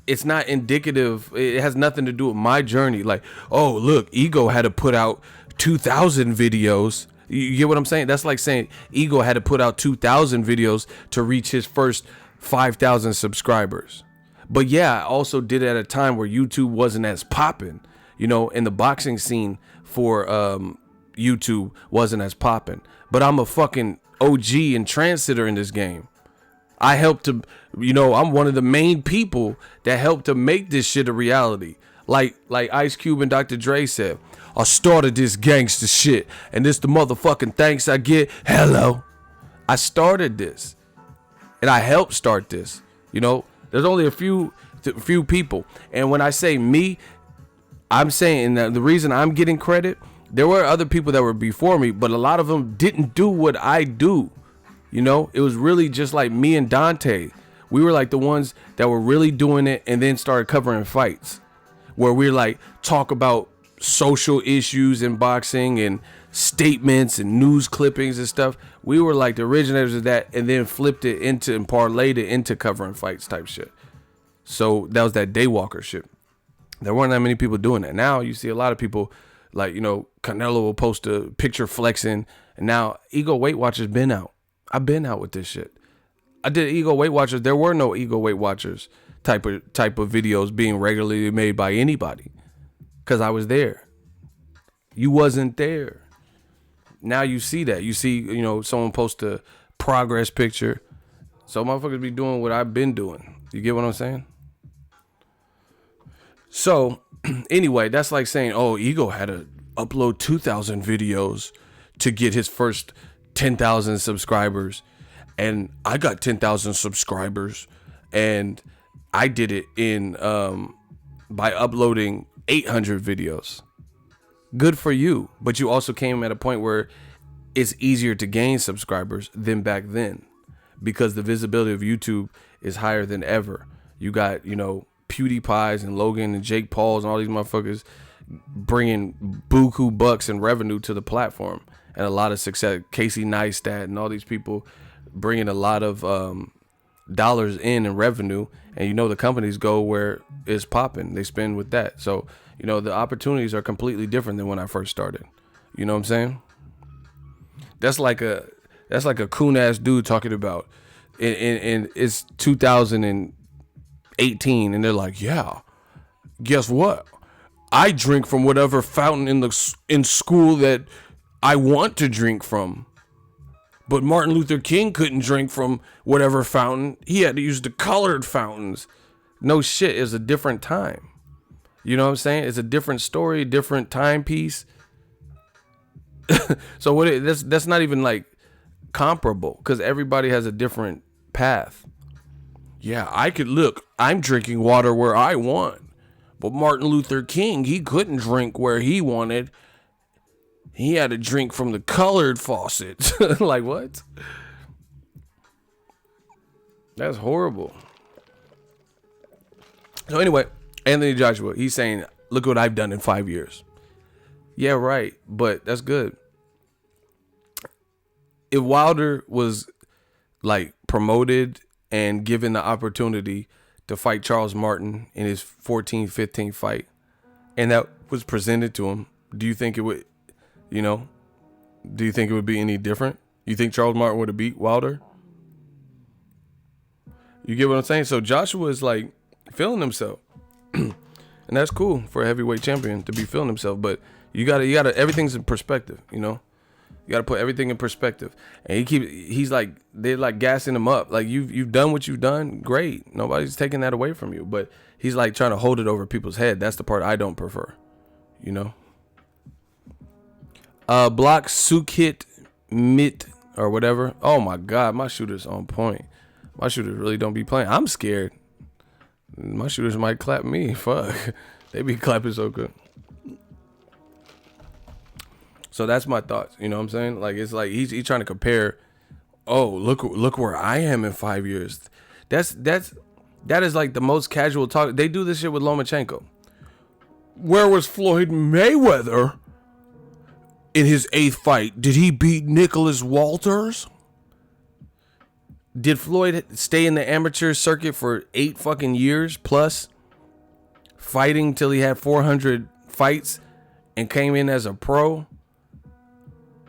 it's not indicative. It has nothing to do with my journey. Like, oh, look, Ego had to put out 2,000 videos. You get what I'm saying? That's like saying Ego had to put out 2,000 videos to reach his first 5,000 subscribers. But yeah, I also did it at a time where YouTube wasn't as popping, and the boxing scene for YouTube wasn't as popping. But I'm a fucking OG and transitor in this game. I helped to, I'm one of the main people that helped to make this shit a reality. Like Ice Cube and Dr. Dre said, I started this gangster shit and this the motherfucking thanks I get. Hello. I started this and I helped start this. There's only a few people. And when I say me, I'm saying that the reason I'm getting credit, there were other people that were before me, but a lot of them didn't do what I do. It was really just like me and Deontay. We were like the ones that were really doing it and then started covering fights where we're like talk about social issues in boxing and statements and news clippings and stuff. We were like the originators of that and then flipped it into and parlayed it into covering fights type shit. So that was that daywalker shit. There weren't that many people doing that. Now you see a lot of people like, Canelo will post a picture flexing and now Ego Weight Watchers been out. I've been out with this shit. I did Ego Weight Watchers. There were no Ego Weight Watchers type of videos being regularly made by anybody because I was there. You wasn't there. Now you see that. You see, someone post a progress picture. So motherfuckers be doing what I've been doing. You get what I'm saying? So anyway, that's like saying, oh, Ego had to upload 2,000 videos to get his first 10,000 subscribers. And I got 10,000 subscribers and I did it by uploading 800 videos. Good for you. But you also came at a point where it's easier to gain subscribers than back then because the visibility of YouTube is higher than ever. You got, PewDiePie's and Logan and Jake Paul's and all these motherfuckers bringing buku bucks and revenue to the platform. and a lot of success. Casey Neistat and all these people bringing a lot of dollars in and revenue, and you know the companies go where it's popping. They spend with that. So you know the opportunities are completely different than when I first started. You know what I'm saying? That's like a coon ass dude talking about, and it's 2018, and they're like, yeah, guess what? I drink from whatever fountain in school that I want to drink from. But Martin Luther King couldn't drink from whatever fountain. He had to use the colored fountains. No shit, it's a different time. You know what I'm saying? It's a different story, different timepiece. So that's not even like comparable, because everybody has a different path. Yeah, I'm drinking water where I want. But Martin Luther King, he couldn't drink where he wanted. He had to drink from the colored faucets. Like, what? That's horrible. So anyway, Anthony Joshua, he's saying, look what I've done in 5 years. Yeah, right. But that's good. If Wilder was like promoted and given the opportunity to fight Charles Martin in his 14th, 15th fight, and that was presented to him, do you think it would, do you think it would be any different? You think Charles Martin would have beat Wilder? You get what I'm saying? So Joshua is like feeling himself. And that's cool for a heavyweight champion to be feeling himself, but you gotta everything's in perspective, You gotta put everything in perspective. And they're like gassing him up. Like you've done what you've done, great. Nobody's taking that away from you. But he's like trying to hold it over people's head. That's the part I don't prefer. Block Sukhit Mit or whatever. Oh my God, my shooter's on point. My shooters really don't be playing. I'm scared. My shooters might clap me. Fuck. They be clapping so good. So that's my thoughts. You know what I'm saying? Like, it's like he's trying to compare. Oh, look where I am in 5 years. That is like the most casual talk. They do this shit with Lomachenko. Where was Floyd Mayweather in his 8th fight? Did he beat Nicholas Walters? Did Floyd stay in the amateur circuit for 8 fucking years plus, fighting till he had 400 fights and came in as a pro?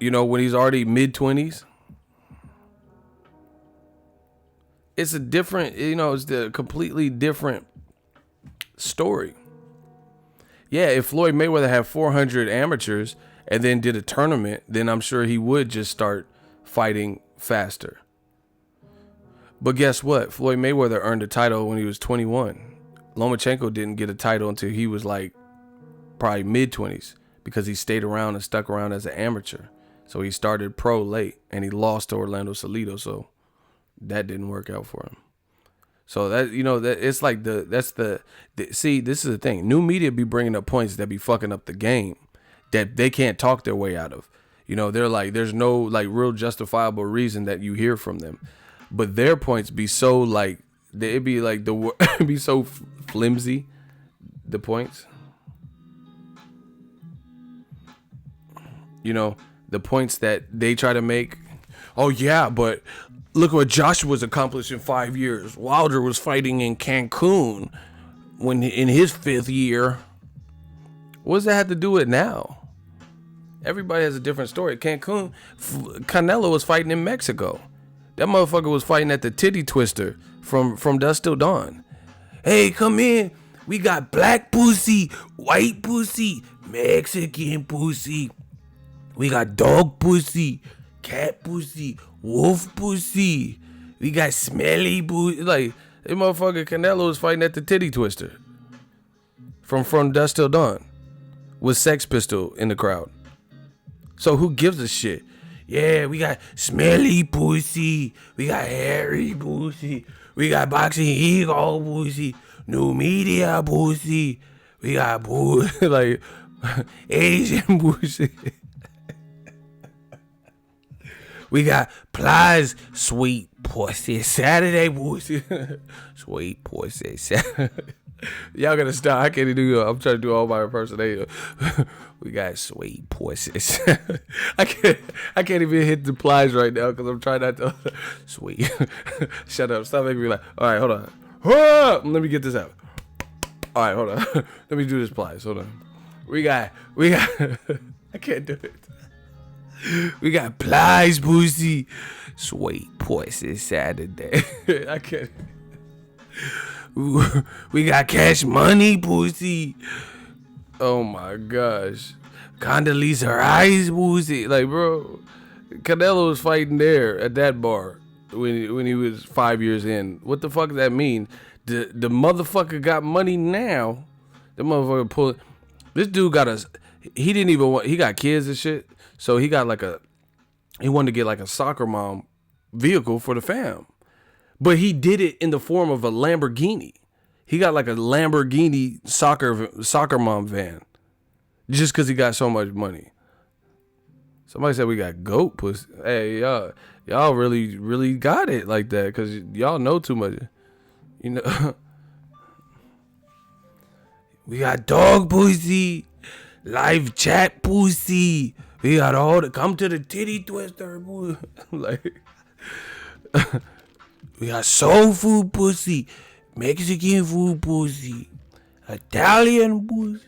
When he's already mid-20s. It's a different, it's the completely different story. Yeah, if Floyd Mayweather had 400 amateurs and then did a tournament, then I'm sure he would just start fighting faster. But guess what? Floyd Mayweather earned a title when he was 21. Lomachenko didn't get a title until he was like probably mid-20s because he stayed around and stuck around as an amateur. So he started pro late and he lost to Orlando Salido. So that didn't work out for him. So that, that it's like see, this is the thing. New media be bringing up points that be fucking up the game that they can't talk their way out of. They're like, there's no like real justifiable reason that you hear from them. But their points be so like, it'd be like it'd be so flimsy, the points. The points that they try to make. Oh yeah, but look what Joshua's accomplished in 5 years. Wilder was fighting in Cancun when in his 5th year. What does that have to do with now? Everybody has a different story. Cancun, Canelo was fighting in Mexico. That motherfucker was fighting at the Titty Twister from Dusk Till Dawn. Hey, come in. We got black pussy, white pussy, Mexican pussy. We got dog pussy, cat pussy, wolf pussy. We got smelly pussy. Like, that motherfucker Canelo was fighting at the Titty Twister from Dusk Till Dawn with Sex Pistol in the crowd. So who gives a shit? Yeah, we got smelly pussy. We got hairy pussy. We got Boxingego pussy. New media pussy. We got pussy, like Asian pussy. We got Plies, sweet pussy, Saturday pussy. Sweet pussy, Saturday. Y'all gotta stop. I can't even do. I'm trying to do all my impersonation. We got sweet pussies. I can't even hit the plies right now because I'm trying not to. Sweet. Shut up. Stop making me laugh. All right, hold on. Let me get this out. All right, hold on. Let me do this plies. Hold on. We got. I can't do it. We got plies, pussy. Sweet pussy Saturday. I can't. We got cash money, pussy. Oh my gosh. Condoleezza Rice, pussy. Like, bro, Canelo was fighting there at that bar when he was 5 years in. What the fuck does that mean? The motherfucker got money now. The motherfucker pulled. This dude got he didn't even want, he got kids and shit. So he got he wanted to get like a soccer mom vehicle for the fam. But he did it in the form of a Lamborghini. He got like a Lamborghini soccer mom van. Just because he got so much money. Somebody said we got goat pussy. Hey, y'all really, really got it like that because y'all know too much. You know. We got dog pussy. Live chat pussy. We got all the come to the titty twister. Like. We got soul food pussy, Mexican food pussy, Italian pussy.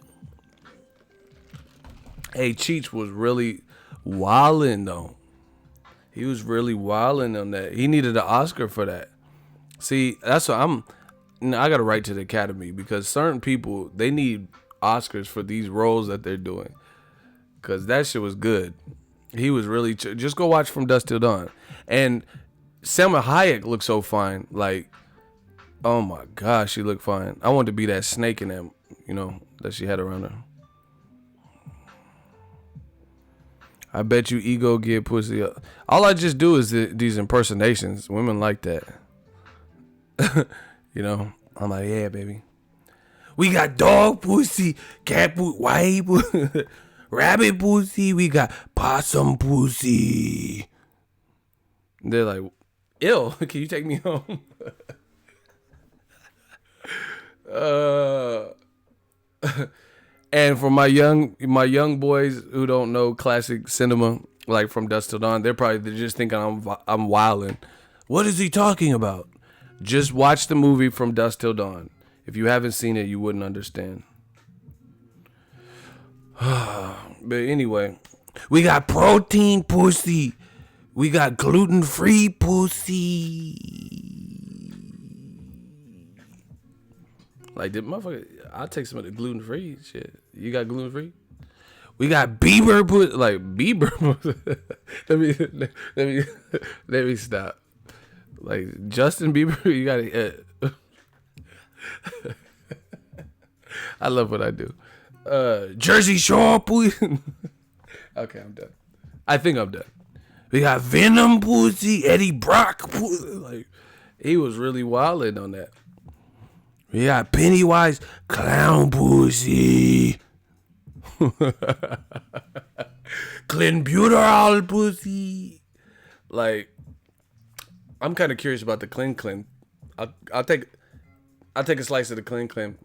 Hey, Cheech was really wildin' though. He was really wildin' on that. He needed an Oscar for that. See, that's what I gotta write to the Academy because certain people, they need Oscars for these roles that they're doing. Cause that shit was good. He was really, just go watch From Dusk Till Dawn. And Selma Hayek looked so fine. Like, oh my gosh, she looked fine. I wanted to be that snake in them, that she had around her. I bet you ego get pussy up. All I just do is these impersonations. Women like that. I'm like, yeah, baby. We got dog pussy, cat pussy, white pussy, rabbit pussy. We got possum pussy. They're like, ew, can you take me home? And for my young boys who don't know classic cinema, like From Dusk Till Dawn, they're just thinking I'm wildin'. What is he talking about? Just watch the movie From Dusk Till Dawn. If you haven't seen it, you wouldn't understand. But anyway, we got protein pussy. We got gluten-free pussy. Like, the motherfucker, I'll take some of the gluten-free shit. You got gluten-free? We got Bieber pussy. Like, Bieber pussy. let me stop. Like, Justin Bieber, you got to... I love what I do. Jersey Shore pussy. Okay, I'm done. I think I'm done. We got Venom pussy, Eddie Brock pussy. Like, he was really wildin' on that. We got Pennywise clown pussy. Clenbuterol pussy. Like, I'm kind of curious about the Clen. I'll take a slice of the Clen. Can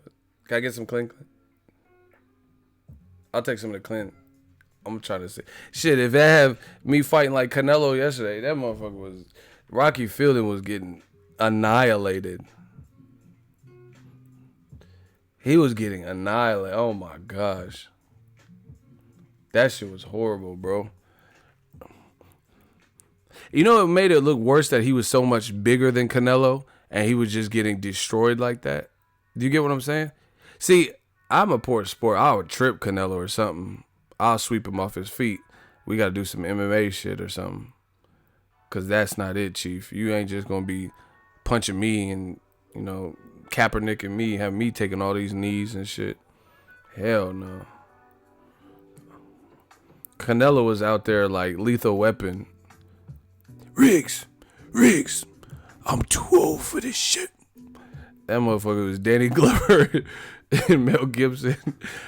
I get some Clen? I'll take some of the Clen. I'm trying to say, shit, if I have me fighting like Canelo yesterday, that motherfucker was, Rocky Fielding was getting annihilated. He was getting annihilated. Oh my gosh. That shit was horrible, bro. You know, it made it look worse that he was so much bigger than Canelo and he was just getting destroyed like that. Do you get what I'm saying? See, I'm a poor sport. I would trip Canelo or something. I'll sweep him off his feet. We got to do some MMA shit or something. Because that's not it, Chief. You ain't just going to be punching me and, Kaepernick and me, have me taking all these knees and shit. Hell no. Canelo was out there like Lethal Weapon. Riggs, I'm too old for this shit. That motherfucker was Danny Glover and Mel Gibson,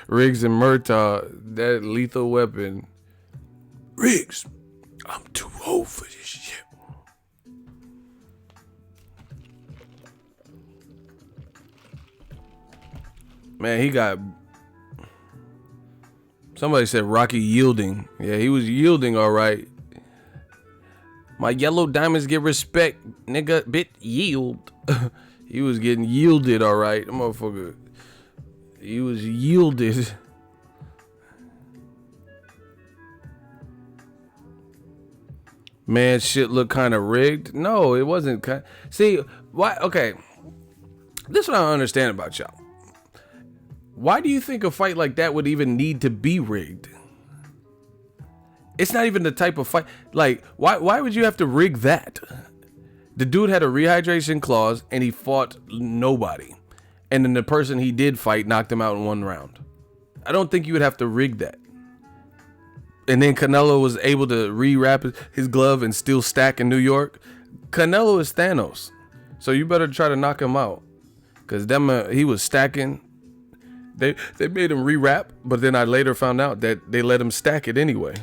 Riggs and Murtaugh. That Lethal Weapon. Riggs, I'm too old for this shit. Man, he got. Somebody said Rocky yielding. Yeah, he was yielding, all right. My yellow diamonds get respect, nigga. Bit yield. He was getting yielded, all right. That motherfucker. He was yielded. Man, shit looked kind of rigged. No, it wasn't. See, why? Okay. This is what I don't understand about y'all. Why do you think a fight like that would even need to be rigged? It's not even the type of fight. Like, why would you have to rig that? The dude had a rehydration clause and he fought nobody. And then the person he did fight knocked him out in 1 round. I don't think you would have to rig that. And then Canelo was able to re-wrap his glove and still stack in New York. Canelo is Thanos. So you better try to knock him out. Because he was stacking. They made him re-wrap, but then I later found out that they let him stack it anyway.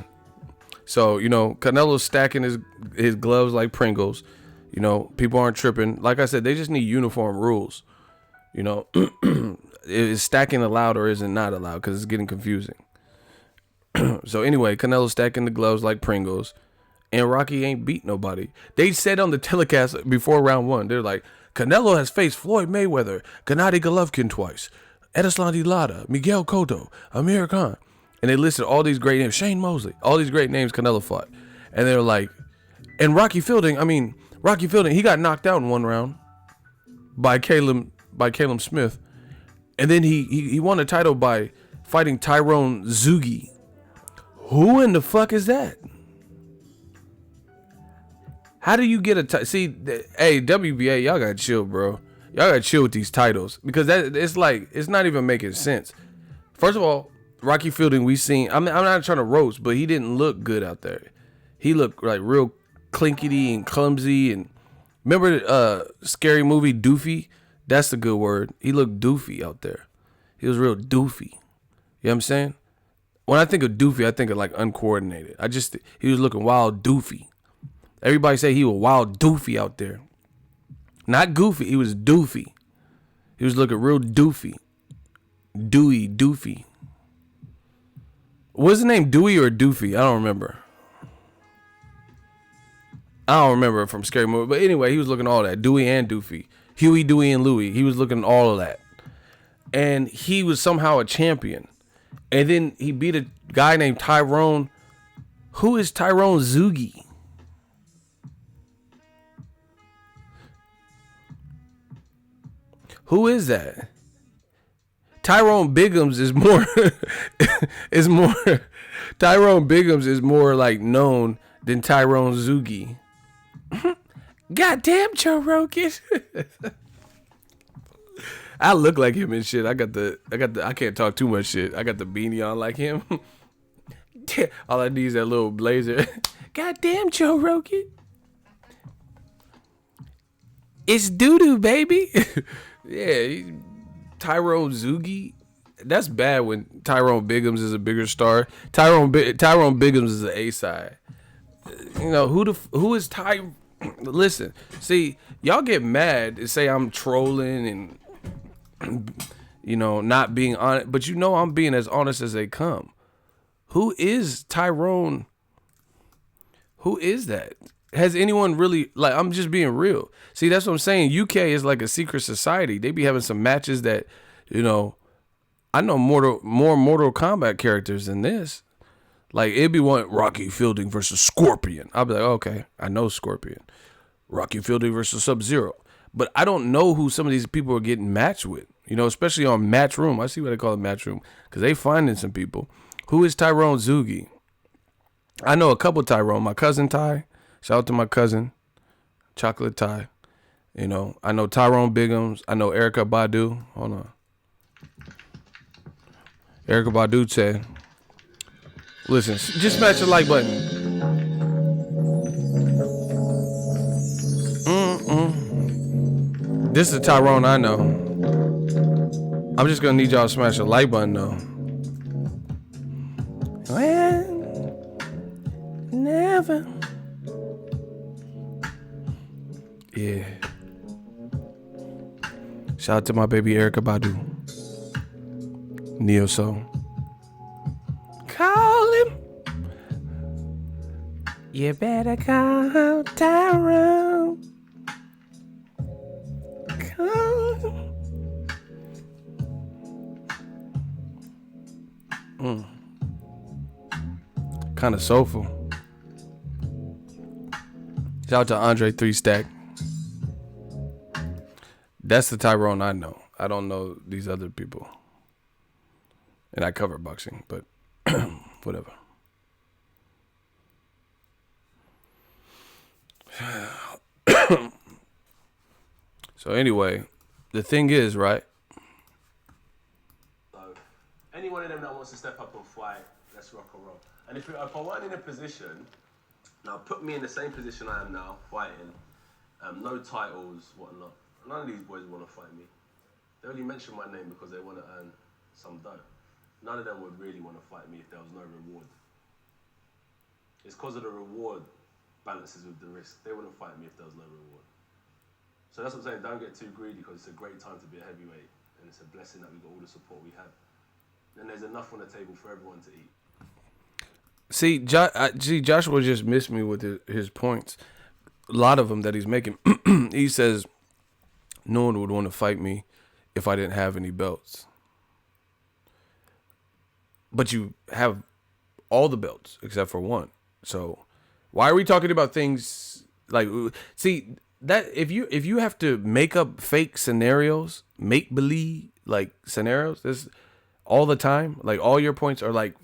So, you know, Canelo's stacking his gloves like Pringles. You know, people aren't tripping. Like I said, they just need uniform rules. You know, is stacking allowed or is it not allowed? Because it's getting confusing. So anyway, Canelo's stacking the gloves like Pringles. And Rocky ain't beat nobody. They said on the telecast before round 1, they're like, Canelo has faced Floyd Mayweather, Gennady Golovkin twice, Erislandy Lara, Miguel Cotto, Amir Khan. And they listed all these great names. Shane Mosley. All these great names Canelo fought. And they're like, and Rocky Fielding, he got knocked out in 1 round by Caleb Smith. And then he won a title by fighting Tyrone Zugi. Who in the fuck is that? How do you get a see? Hey, WBA, y'all gotta chill, bro. Y'all gotta chill with these titles because it's not even making sense. First of all, Rocky Fielding, we seen. I'm not trying to roast, but he didn't look good out there. He looked like real clinkety and clumsy. And remember scary movie Doofy? That's the good word. He looked doofy out there. He was real doofy. You know what I'm saying? When I think of doofy, I think of like uncoordinated. He was looking wild doofy. Everybody say he was wild doofy out there. Not goofy, he was doofy. He was looking real doofy. Doofy. What's the name, Dewey or Doofy? I don't remember. From Scary Movie. But anyway, he was looking all that. Dewey and Doofy. Huey, Dewey, and Louie. He was looking all of that. And he was somehow a champion. And then he beat a guy named Tyrone. Who is Tyrone Zugi? Who is that? Tyrone Biggums is more Tyrone Biggums is more like known than Tyrone Zugi. Goddamn Joe Rogan. I look like him and shit. I can't talk too much shit. I got the beanie on like him. All I need is that little blazer. Goddamn Joe Rogan. It's doo-doo, baby. Yeah, Tyrone Zugi. That's bad when Tyrone Biggums is a bigger star. Tyrone Biggums is an A-side. You know, who is Ty? Listen, see, y'all get mad and say I'm trolling and, you know, not being honest. But you know I'm being as honest as they come. Who is Tyrone? Who is that? Has anyone really, like, I'm just being real. See, that's what I'm saying. UK is like a secret society. They be having some matches that, you know, I know more Mortal Kombat characters than this. Like, it'd be one Rocky Fielding versus Scorpion. I'll be like, okay, I know Scorpion. Rocky Fielding versus Sub-Zero. But I don't know who some of these people are getting matched with. You know, especially on Matchroom. I see what they call it, Matchroom. Because they finding some people. Who is Tyrone Zugi? I know a couple Tyrone. My cousin Ty. Shout out to my cousin, Chocolate Ty. You know, I know Tyrone Biggums. I know Erykah Badu. Hold on. Erykah Badu said, listen, just smash the like button. This is the Tyrone I know. I'm just going to need y'all to smash the like button, though. Well, never. Yeah. Shout out to my baby Erykah Badu. Neo Soul. Call him. You better call Tyrone. Call him. Kind of soulful. Shout out to Andre 3 Stack. That's the Tyrone I know. I don't know these other people. And I cover boxing, but whatever. So anyway, the thing is, right? So, any one of them that wants to step up and fight, let's rock and roll. And if I weren't in a position, now put me in the same position I am now, fighting, no titles, whatnot. None of these boys want to fight me. They only mention my name because they want to earn some dough. None of them would really want to fight me if there was no reward. It's because of the reward balances with the risk. They wouldn't fight me if there was no reward. So that's what I'm saying, don't get too greedy because it's a great time to be a heavyweight and it's a blessing that we got all the support we have. And there's enough on the table for everyone to eat. See, Joshua just missed me with his points. A lot of them that he's making. He says, no one would want to fight me if I didn't have any belts. But you have all the belts except for one. So why are we talking about things like, see, that if you have to make up fake scenarios, make believe like scenarios, this all the time, like all your points are like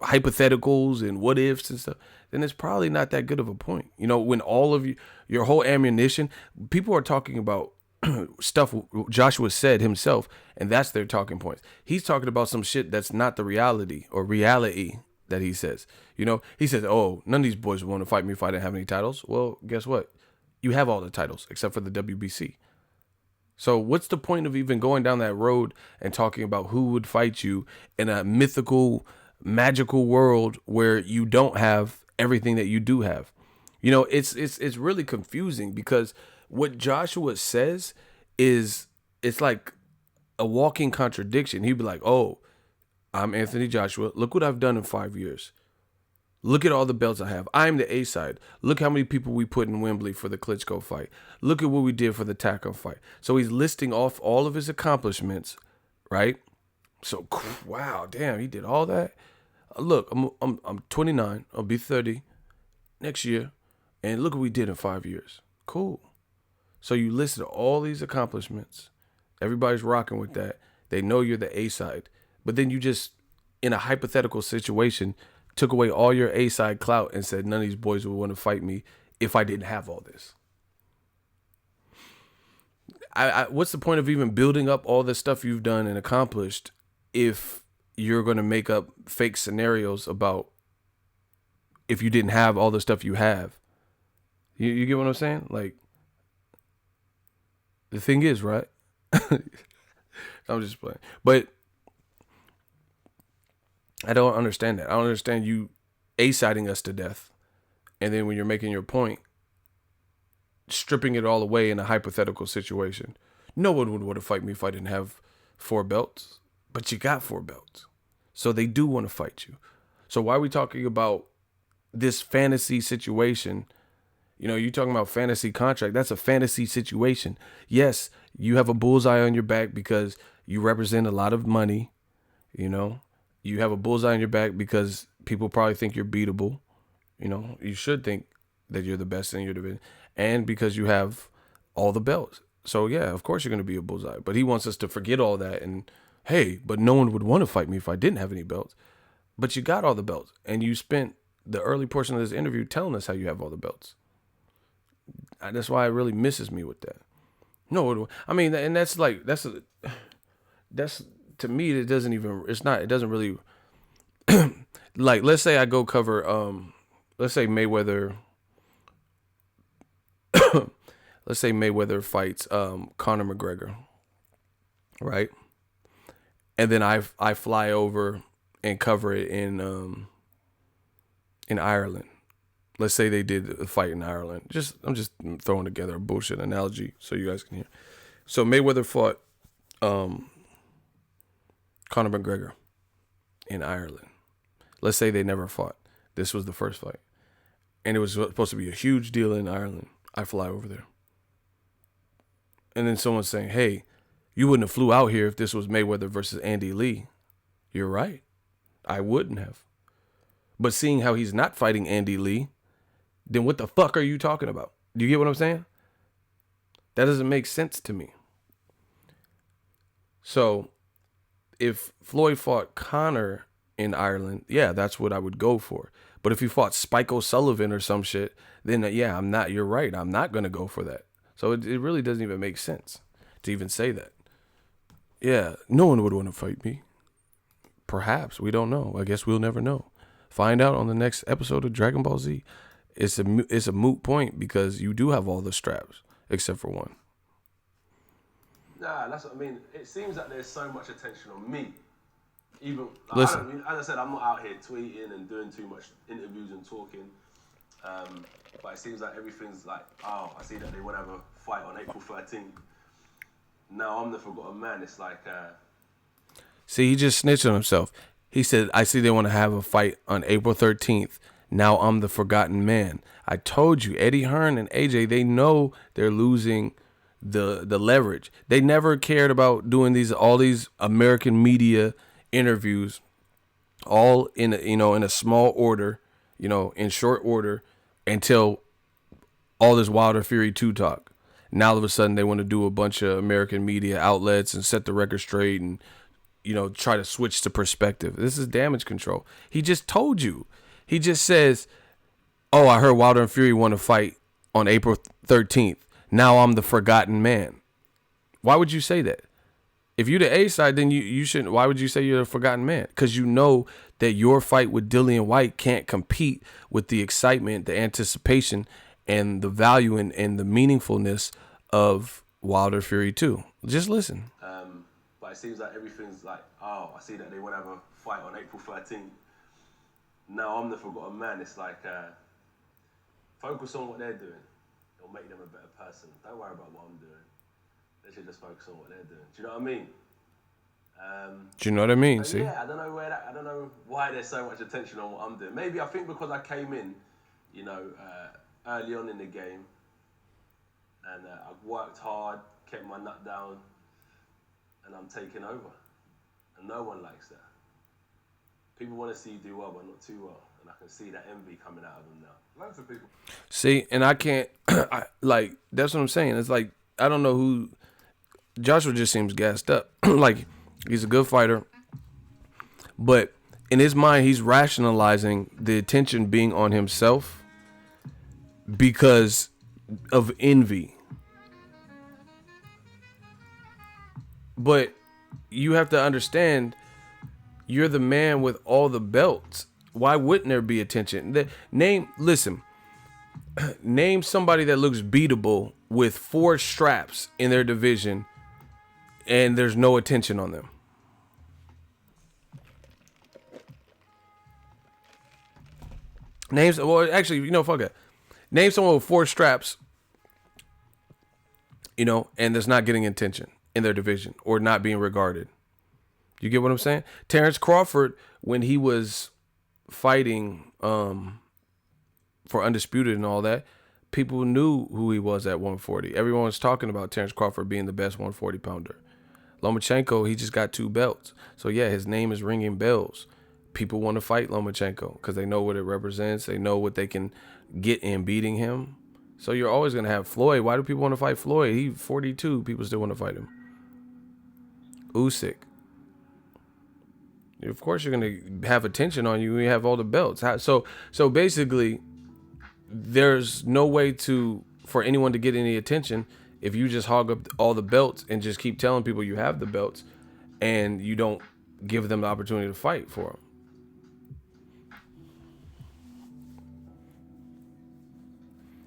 hypotheticals and what ifs and stuff, then it's probably not that good of a point. You know, when all of your whole ammunition, people are talking about stuff Joshua said himself, and that's their talking points. He's talking about some shit that's not the reality or reality that he says. You know, he says, oh, none of these boys would want to fight me if I didn't have any titles. Well, guess what? You have all the titles except for the WBC. So what's the point of even going down that road and talking about who would fight you in a mythical, magical world where you don't have everything that you do have? You know, it's really confusing because what Joshua says is, it's like a walking contradiction. He'd be like, oh, I'm Anthony Joshua. Look what I've done in 5 years. Look at all the belts I have. I'm the A side. Look how many people we put in Wembley for the Klitschko fight. Look at what we did for the Taco fight. So he's listing off all of his accomplishments, right? So, wow, damn, he did all that. Look, I'm 29. I'll be 30 next year. And look what we did in 5 years. Cool. So you listed all these accomplishments. Everybody's rocking with that. They know you're the A side. But then you just, in a hypothetical situation, took away all your A side clout and said none of these boys would want to fight me if I didn't have all this. What's the point of even building up all the stuff you've done and accomplished if you're going to make up fake scenarios about if you didn't have all the stuff you have? You get what I'm saying? Like, the thing is, right? I'm just playing. But I don't understand that. I don't understand you A-siding us to death. And then when you're making your point, stripping it all away in a hypothetical situation. No one would want to fight me if I didn't have 4 belts. But you got 4 belts. So they do want to fight you. So why are we talking about this fantasy situation? You know, you're talking about fantasy contract. That's a fantasy situation. Yes, you have a bullseye on your back because you represent a lot of money. You know, you have a bullseye on your back because people probably think you're beatable. You know, you should think that you're the best in your division. And because you have all the belts. So, yeah, of course you're going to be a bullseye. But he wants us to forget all that and, hey, but no one would want to fight me if I didn't have any belts. But you got all the belts. And you spent the early portion of this interview telling us how you have all the belts. That's why it really misses me with that. No, I mean, and that's like, that's to me, it doesn't even, it doesn't really, like, let's say I go cover, let's say Mayweather, fights Conor McGregor, right? And then I fly over and cover it in Ireland. Let's say they did a fight in Ireland. I'm just throwing together a bullshit analogy so you guys can hear. So Mayweather fought Conor McGregor in Ireland. Let's say they never fought. This was the first fight. And it was supposed to be a huge deal in Ireland. I fly over there. And then someone's saying, hey, you wouldn't have flew out here if this was Mayweather versus Andy Lee. You're right. I wouldn't have. But seeing how he's not fighting Andy Lee, then what the fuck are you talking about? Do you get what I'm saying? That doesn't make sense to me. So if Floyd fought Conor in Ireland, yeah, that's what I would go for. But if he fought Spike O'Sullivan or some shit, then yeah, you're right. I'm not going to go for that. So it really doesn't even make sense to even say that. Yeah, no one would want to fight me. Perhaps. We don't know. I guess we'll never know. Find out on the next episode of Dragon Ball Z. It's a moot point because you do have all the straps except for one. Nah, that's what I mean. It seems like there's so much attention on me. Even like, Listen, as I said, I'm not out here tweeting and doing too much interviews and talking. But it seems like everything's like, oh, I see that they want to have a fight on April 13th. Now I'm the forgotten man. It's like... See, he just snitched on himself. He said, I see they want to have a fight on April 13th. Now I'm the forgotten man. I told you, Eddie Hearn and AJ, they know they're losing the leverage. They never cared about doing all these American media interviews, all in a small order, in short order, until all this Wilder Fury 2 talk. Now all of a sudden they want to do a bunch of American media outlets and set the record straight and try to switch the perspective. This is damage control. He just told you. He just says, oh, I heard Wilder and Fury want to fight on April 13th. Now I'm the forgotten man. Why would you say that? If you're the A side, then you shouldn't. Why would you say you're the forgotten man? Because you know that your fight with Dillian White can't compete with the excitement, the anticipation, and the value and the meaningfulness of Wilder Fury 2. Just listen. But it seems like everything's like, oh, I see that they want to have a fight on April 13th. Now I'm the forgotten man. It's like, focus on what they're doing. It'll make them a better person. Don't worry about what I'm doing. They should just focus on what they're doing. Do you know what I mean? Do you know what I mean? See? Yeah, I don't know why there's so much attention on what I'm doing. Maybe I think because I came in, early on in the game, and I've worked hard, kept my nut down, and I'm taking over. And no one likes that. People want to see you do well, but not too well. And I can see that envy coming out of them now. Loads of people. See, and I can't, that's what I'm saying. It's like, I don't know who, Joshua just seems gassed up. Like, he's a good fighter. But in his mind, he's rationalizing the attention being on himself because of envy. But you have to understand, you're the man with all the belts. Why wouldn't there be attention? Name somebody that looks beatable with 4 straps in their division and there's no attention on them. Fuck that. Name someone with 4 straps, and that's not getting attention in their division or not being regarded. You get what I'm saying? Terrence Crawford, when he was fighting for Undisputed and all that, people knew who he was at 140. Everyone was talking about Terrence Crawford being the best 140 pounder. Lomachenko, he just got 2 belts. So yeah, his name is ringing bells. People want to fight Lomachenko because they know what it represents. They know what they can get in beating him. So you're always going to have Floyd. Why do people want to fight Floyd? He's 42. People still want to fight him. Usyk. Of course you're going to have attention on you when you have all the belts. So basically, there's no way for anyone to get any attention if you just hog up all the belts and just keep telling people you have the belts and you don't give them the opportunity to fight for them.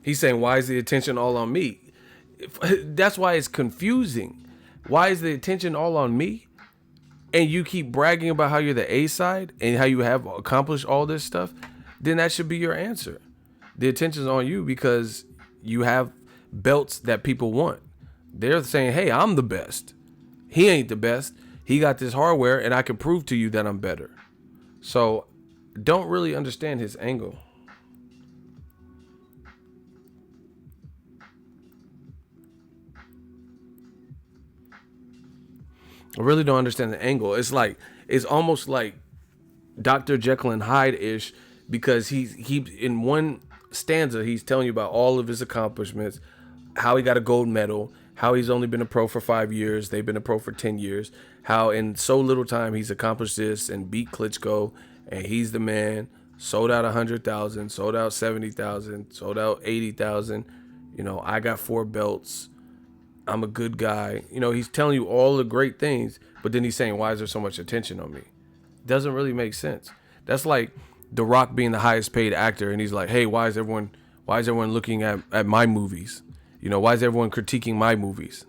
He's saying, why is the attention all on me? That's why it's confusing. Why is the attention all on me? And you keep bragging about how you're the A side and how you have accomplished all this stuff, then that should be your answer. The attention's on you because you have belts that people want. They're saying, hey, I'm the best. He ain't the best. He got this hardware, and I can prove to you that I'm better. So, don't really understand his angle. I really don't understand the angle. It's almost like Dr. Jekyll and Hyde-ish, because he in one stanza, he's telling you about all of his accomplishments, how he got a gold medal, how he's only been a pro for 5 years, they've been a pro for 10 years, how in so little time he's accomplished this and beat Klitschko, and he's the man, sold out 100,000, sold out 70,000, sold out 80,000. You know, I got 4 belts. I'm a good guy. You know, he's telling you all the great things, but then he's saying, why is there so much attention on me? Doesn't really make sense. That's like The Rock being the highest paid actor, and he's like, hey, why is everyone looking at my movies? You know, why is everyone critiquing my movies?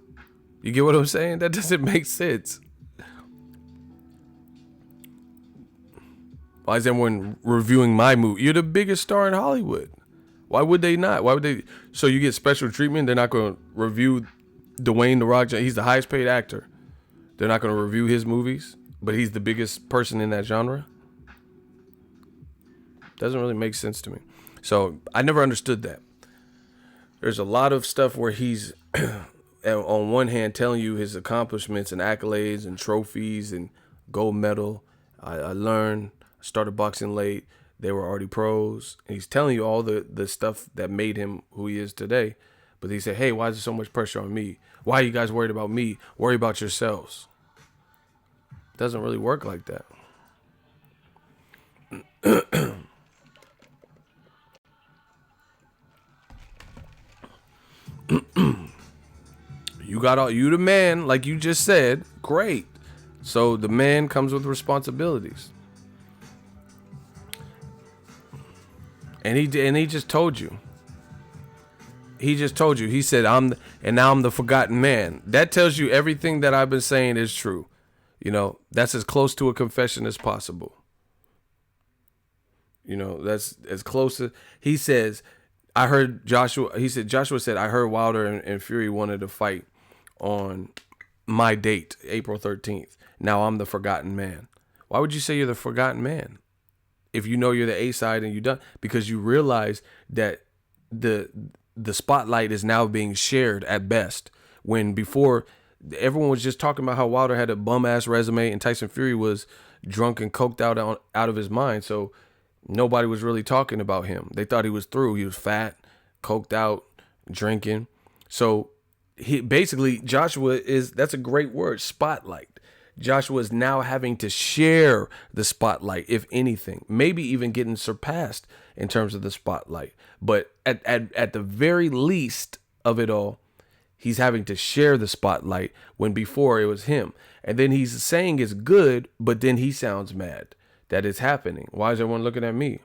You get what I'm saying? That doesn't make sense. Why is everyone reviewing my movie? You're the biggest star in Hollywood. Why would they not? Why would they? So you get special treatment? They're not going to review Dwayne The Rock. He's the highest paid actor. They're not going to review his movies, but he's the biggest person in that genre. Doesn't really make sense to me. So I never understood that. There's a lot of stuff where he's on one hand telling you his accomplishments and accolades and trophies and gold medal. I learned, started boxing late. They were already pros. And he's telling you all the stuff that made him who he is today. But he said, hey, why is there so much pressure on me? Why are you guys worried about me? Worry about yourselves. Doesn't really work like that. You the man, like you just said, great. So the man comes with responsibilities. And he just told you. He just told you. He said, now I'm the forgotten man. That tells you everything that I've been saying is true. You know, that's as close to a confession as possible. You know, that's as close as he says. I heard Joshua. He said, Joshua said, I heard Wilder and Fury wanted to fight on my date, April 13th. Now I'm the forgotten man. Why would you say you're the forgotten man? If you know you're the A side and you done, because you realize that the spotlight is now being shared at best. When before everyone was just talking about how Wilder had a bum ass resume and Tyson Fury was drunk and coked out of his mind. So nobody was really talking about him. They thought he was through. He was fat, coked out, drinking. So he basically, that's a great word, spotlight. Joshua is now having to share the spotlight, if anything, maybe even getting surpassed in terms of the spotlight. But at the very least of it all, he's having to share the spotlight when before it was him. And then he's saying it's good, but then he sounds mad that it's happening. Why is everyone looking at me?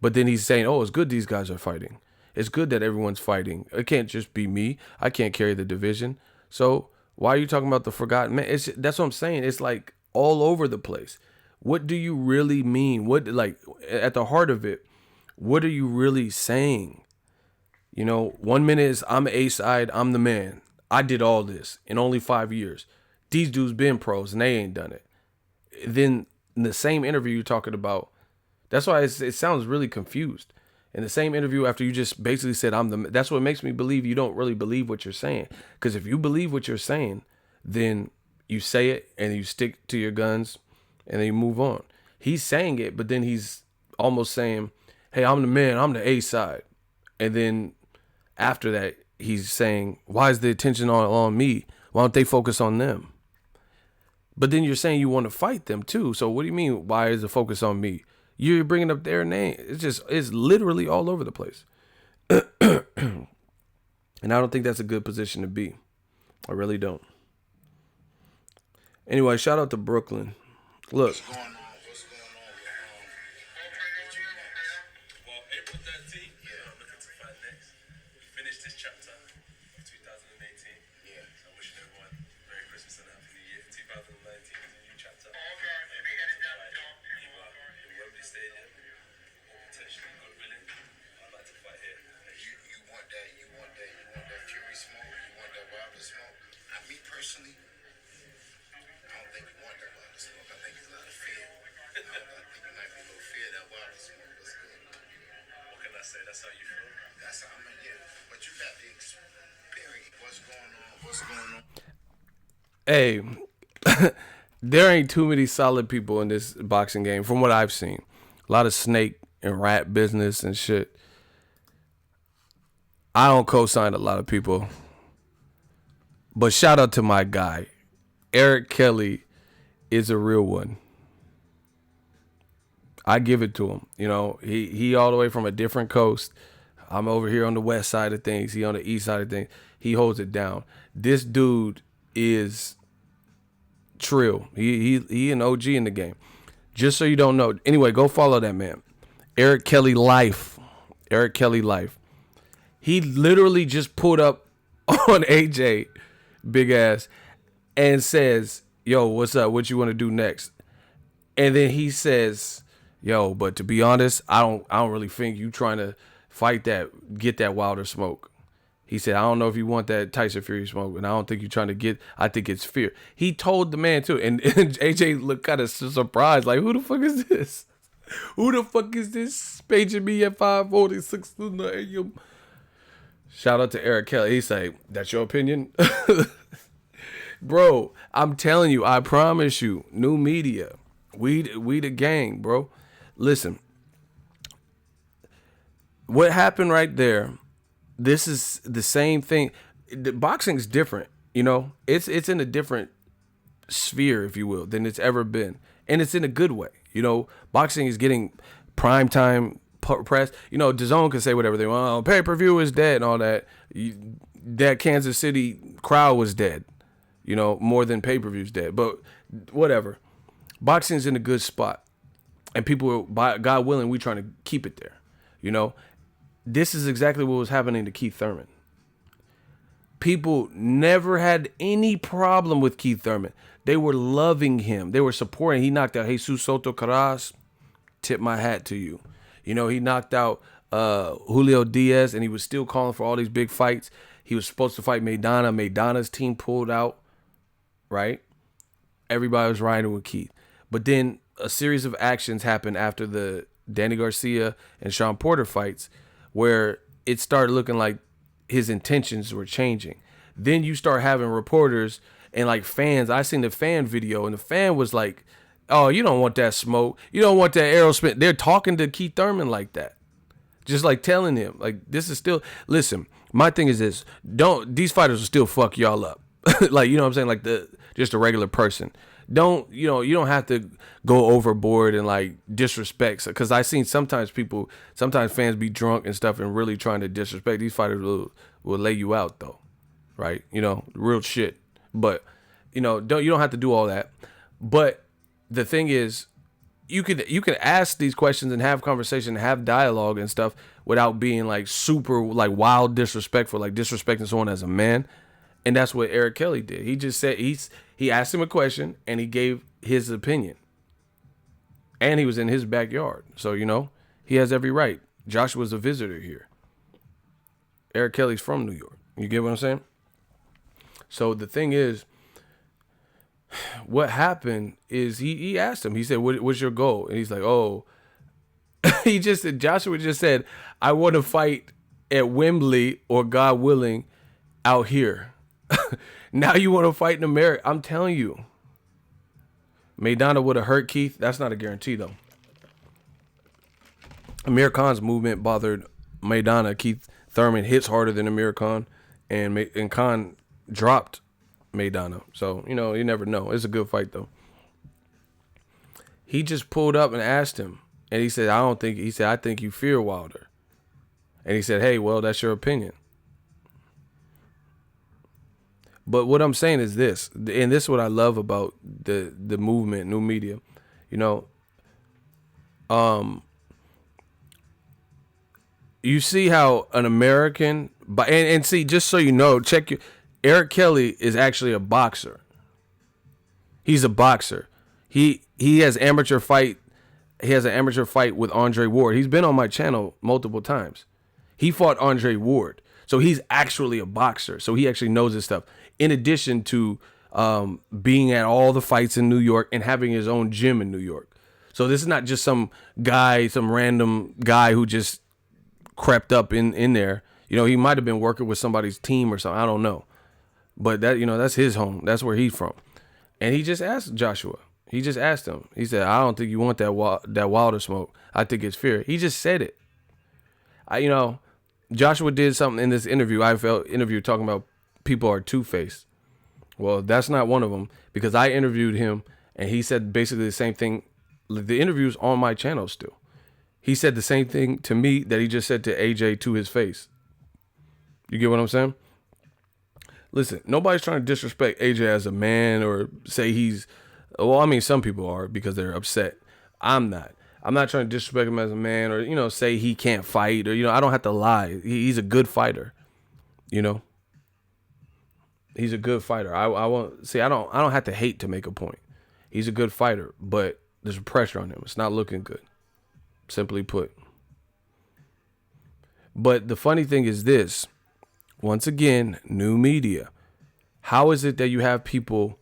But then he's saying, oh, it's good these guys are fighting. It's good that everyone's fighting. It can't just be me. I can't carry the division. So why are you talking about the forgotten man? That's what I'm saying. It's like all over the place. What do you really mean? What, like, at the heart of it, what are you really saying? You know, 1 minute is I'm A side, I'm the man. I did all this in only 5 years. These dudes been pros and they ain't done it. Then in the same interview you're talking about, that's why it sounds really confused. In the same interview after you just basically said that's what makes me believe you don't really believe what you're saying. Because if you believe what you're saying, then you say it and you stick to your guns and then you move on. He's saying it, but then he's almost saying, hey, I'm the man, I'm the A side. And then after that, he's saying, why is the attention on me? Why don't they focus on them? But then you're saying you want to fight them too. So what do you mean, why is the focus on me? You're bringing up their name. It's literally all over the place. And I don't think that's a good position to be. I really don't. Anyway, shout out to Brooklyn. Look. What's going on? Well, April 13th, I'm looking to fight next. We finished this chapter of 2018. Yeah. So I'm wishing everyone Merry Christmas and Happy New Year. 2019 is a new chapter. Stadium, or potentially, God willing, I'd like to fight here. You want that Fury smoke? You want that Wilder smoke? Me personally, don't think you want that Wilder smoke. I think it's a lot of fear. I think you might be a little fear of that Wilder smoke. What's good? What can I say? That's how you feel? That's how I mean, yeah. But you got the experience. What's going on? What's going on? Hey, there ain't too many solid people in this boxing game from what I've seen. A lot of snake and rat business and shit. I don't co-sign a lot of people. But shout out to my guy. Eric Kelly is a real one. I give it to him. You know, he all the way from a different coast. I'm over here on the west side of things. He on the east side of things. He holds it down. This dude is trill. He an OG in the game. Just so you don't know. Anyway, go follow that man. Eric Kelly Life. Eric Kelly Life. He literally just pulled up on AJ, big ass, and says, yo, what's up? What you want to do next? And then he says, yo, but to be honest, I don't really think you trying to fight that, get that Wilder smoke. He said, I don't know if you want that Tyson Fury smoke, and I don't think you're trying to get, I think it's fear. He told the man too, and AJ looked kind of surprised, like, who the fuck is this? Who the fuck is this paging me at 5:46 in the AM? Shout out to Eric Kelly. He say, that's your opinion? Bro, I'm telling you, I promise you, new media, we the gang, bro. Listen, what happened right there, this is the same thing. Boxing's different, you know? It's in a different sphere, if you will, than it's ever been. And it's in a good way. You know, boxing is getting primetime press. You know, DAZN can say whatever they want. Oh, pay-per-view is dead and all that. That Kansas City crowd was dead. You know, more than pay-per-view's dead. But whatever. Boxing's in a good spot. And people, God willing, we trying to keep it there. You know, this is exactly what was happening to Keith Thurman. People never had any problem with Keith Thurman. They were loving him. They were supporting. He knocked out Jesus Soto Caras. Tip my hat to you. You know, he knocked out Julio Diaz, and he was still calling for all these big fights. He was supposed to fight Maidana. Maidana's team pulled out, right? Everybody was riding with Keith. But then a series of actions happened after the Danny Garcia and Sean Porter fights where it started looking like his intentions were changing. Then you start having reporters and like fans. I seen the fan video, and the fan was like, oh, you don't want that smoke. You don't want that Aerosmith. They're talking to Keith Thurman like that. Just like telling him, like, this is still, listen, my thing is this, these fighters will still fuck y'all up. Like, you know what I'm saying? Like just a regular person. You don't have to go overboard and like disrespect. Cause I seen sometimes fans be drunk and stuff and really trying to disrespect. These fighters will lay you out though. Right? You know, real shit. But, you know, you don't have to do all that. But the thing is, you could ask these questions and have conversation, have dialogue and stuff without being like super like wild disrespectful, like disrespecting someone as a man. And that's what Eric Kelly did. He just said he asked him a question and he gave his opinion. And he was in his backyard. So, you know, he has every right. Joshua's a visitor here. Eric Kelly's from New York. You get what I'm saying? So the thing is, what happened is he asked him, he said, what's your goal? And he's like, oh, Joshua just said, I want to fight at Wembley or God willing out here. Now you want to fight in America. I'm telling you. Maidana would have hurt Keith. That's not a guarantee though. Amir Khan's movement bothered Maidana. Keith Thurman hits harder than Amir Khan, and Khan dropped Maidana. So, you know, you never know. It's a good fight though. He just pulled up and asked him, and he said, I think you fear Wilder. And he said, hey, well, that's your opinion. But what I'm saying is this, and this is what I love about the movement, new media. You know, you see how an American, and see, just so you know, Eric Kelly is actually a boxer. He's a boxer. He has amateur fight. He has an amateur fight with Andre Ward. He's been on my channel multiple times. He fought Andre Ward. So he's actually a boxer. So he actually knows his stuff. In addition to being at all the fights in New York and having his own gym in New York. So this is not just some guy, some random guy who just crept up in there. You know, he might have been working with somebody's team or something. I don't know. But that, you know, that's his home. That's where he's from. And he just asked Joshua. He just asked him. He said, I don't think you want that Wilder smoke. I think it's fear. He just said it. You know, Joshua did something in this interview. Talking about people are two-faced. Well, that's not one of them, because I interviewed him and he said basically the same thing. The interview's on my channel still. He said the same thing to me that he just said to AJ to his face. You get what I'm saying? Listen, nobody's trying to disrespect AJ as a man or say he's, well, I mean, some people are because they're upset. I'm not. I'm not trying to disrespect him as a man or, you know, say he can't fight or, you know, I don't have to lie. He's a good fighter, you know. He's a good fighter. I won't see. I don't have to hate to make a point. He's a good fighter, but there's pressure on him. It's not looking good, simply put. But the funny thing is this. Once again, new media. How is it that you have people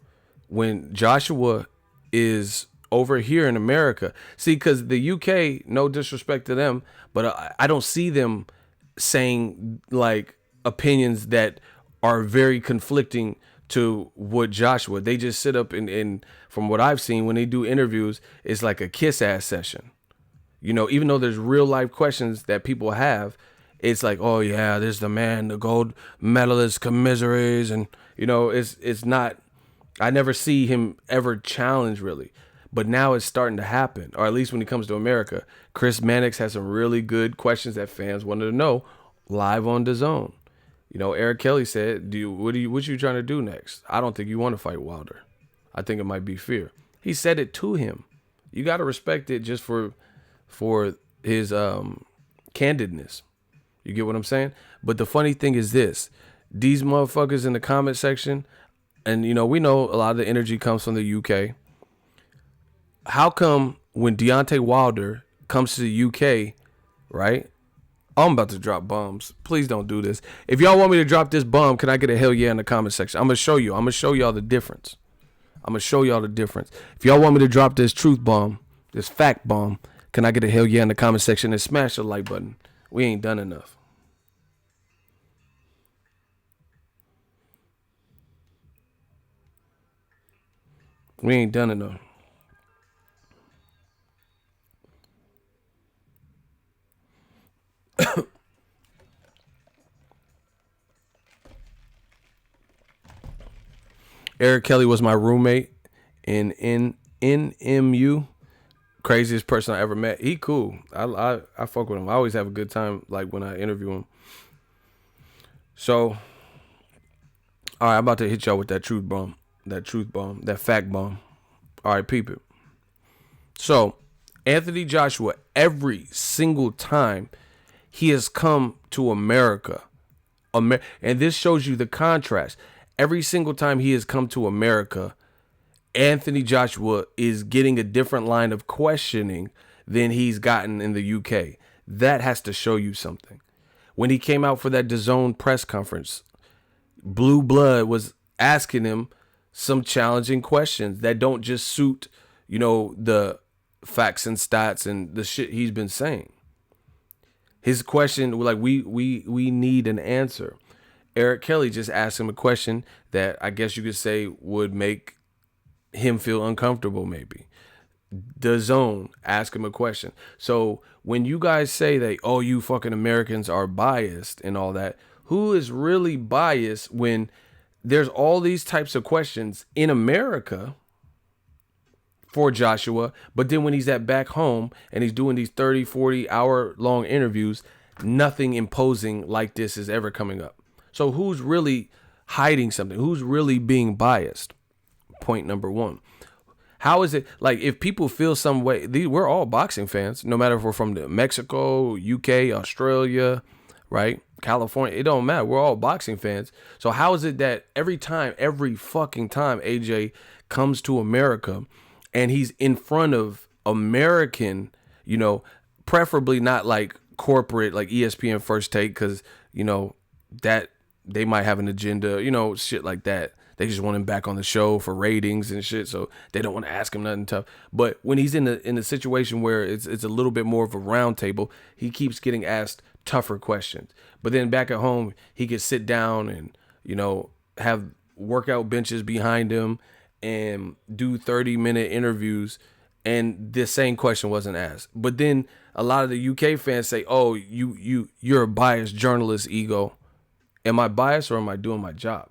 when Joshua is over here in America? See, because the UK, no disrespect to them, but I don't see them saying like opinions that are very conflicting to what Joshua. They just sit up and from what I've seen when they do interviews, it's like a kiss ass session. You know, even though there's real life questions that people have, it's like, oh yeah, there's the man, the gold medalist commiserates, and you know, it's not. I never see him ever challenge really, but now it's starting to happen, or at least when it comes to America. Chris Mannix has some really good questions that fans wanted to know live on DAZN. You know, Eric Kelly said, what you trying to do next? I don't think you want to fight Wilder. I think it might be fear. He said it to him. You got to respect it just for his candidness. You get what I'm saying? But the funny thing is this. These motherfuckers in the comment section, and you know, we know a lot of the energy comes from the UK. How come when Deontay Wilder comes to the UK, right? I'm about to drop bombs. Please don't do this. If y'all want me to drop this bomb, can I get a hell yeah in the comment section? I'm going to show you. I'm going to show y'all the difference. If y'all want me to drop this truth bomb, this fact bomb, can I get a hell yeah in the comment section and smash the like button? We ain't done enough. We ain't done enough. Eric Kelly was my roommate in NMU. Craziest person I ever met. He cool. I fuck with him. I always have a good time like when I interview him. So, all right, I'm about to hit y'all with that truth bomb, that fact bomb. All right, peep it. So, Anthony Joshua, every single time he has come to America, and this shows you the contrast. Every single time he has come to America, Anthony Joshua is getting a different line of questioning than he's gotten in the UK. That has to show you something. When he came out for that DAZN press conference, Blue Blood was asking him some challenging questions that don't just suit, you know, the facts and stats and the shit he's been saying. His question, like, we need an answer. Eric Kelly just asked him a question that I guess you could say would make him feel uncomfortable maybe. DAZN asked him a question. So when you guys say that, oh, you fucking Americans are biased and all that, who is really biased when there's all these types of questions in America for Joshua, but then when he's at back home and he's doing these 30, 40 hour long interviews, nothing imposing like this is ever coming up. So who's really hiding something? Who's really being biased? Point number one. How is it, like, if people feel some way, we're all boxing fans, no matter if we're from Mexico, UK, Australia, right? California, it don't matter. We're all boxing fans. So how is it that every fucking time AJ comes to America and he's in front of American, you know, preferably not like corporate, like ESPN First Take, because, you know, that they might have an agenda, you know, shit like that. They just want him back on the show for ratings and shit. So they don't want to ask him nothing tough. But when he's in a situation where it's a little bit more of a round table, he keeps getting asked tougher questions. But then back at home, he could sit down and, have workout benches behind him and do 30-minute interviews, and the same question wasn't asked. But then a lot of the UK fans say, "Oh, you're a biased journalist, Ego." Am I biased or am I doing my job?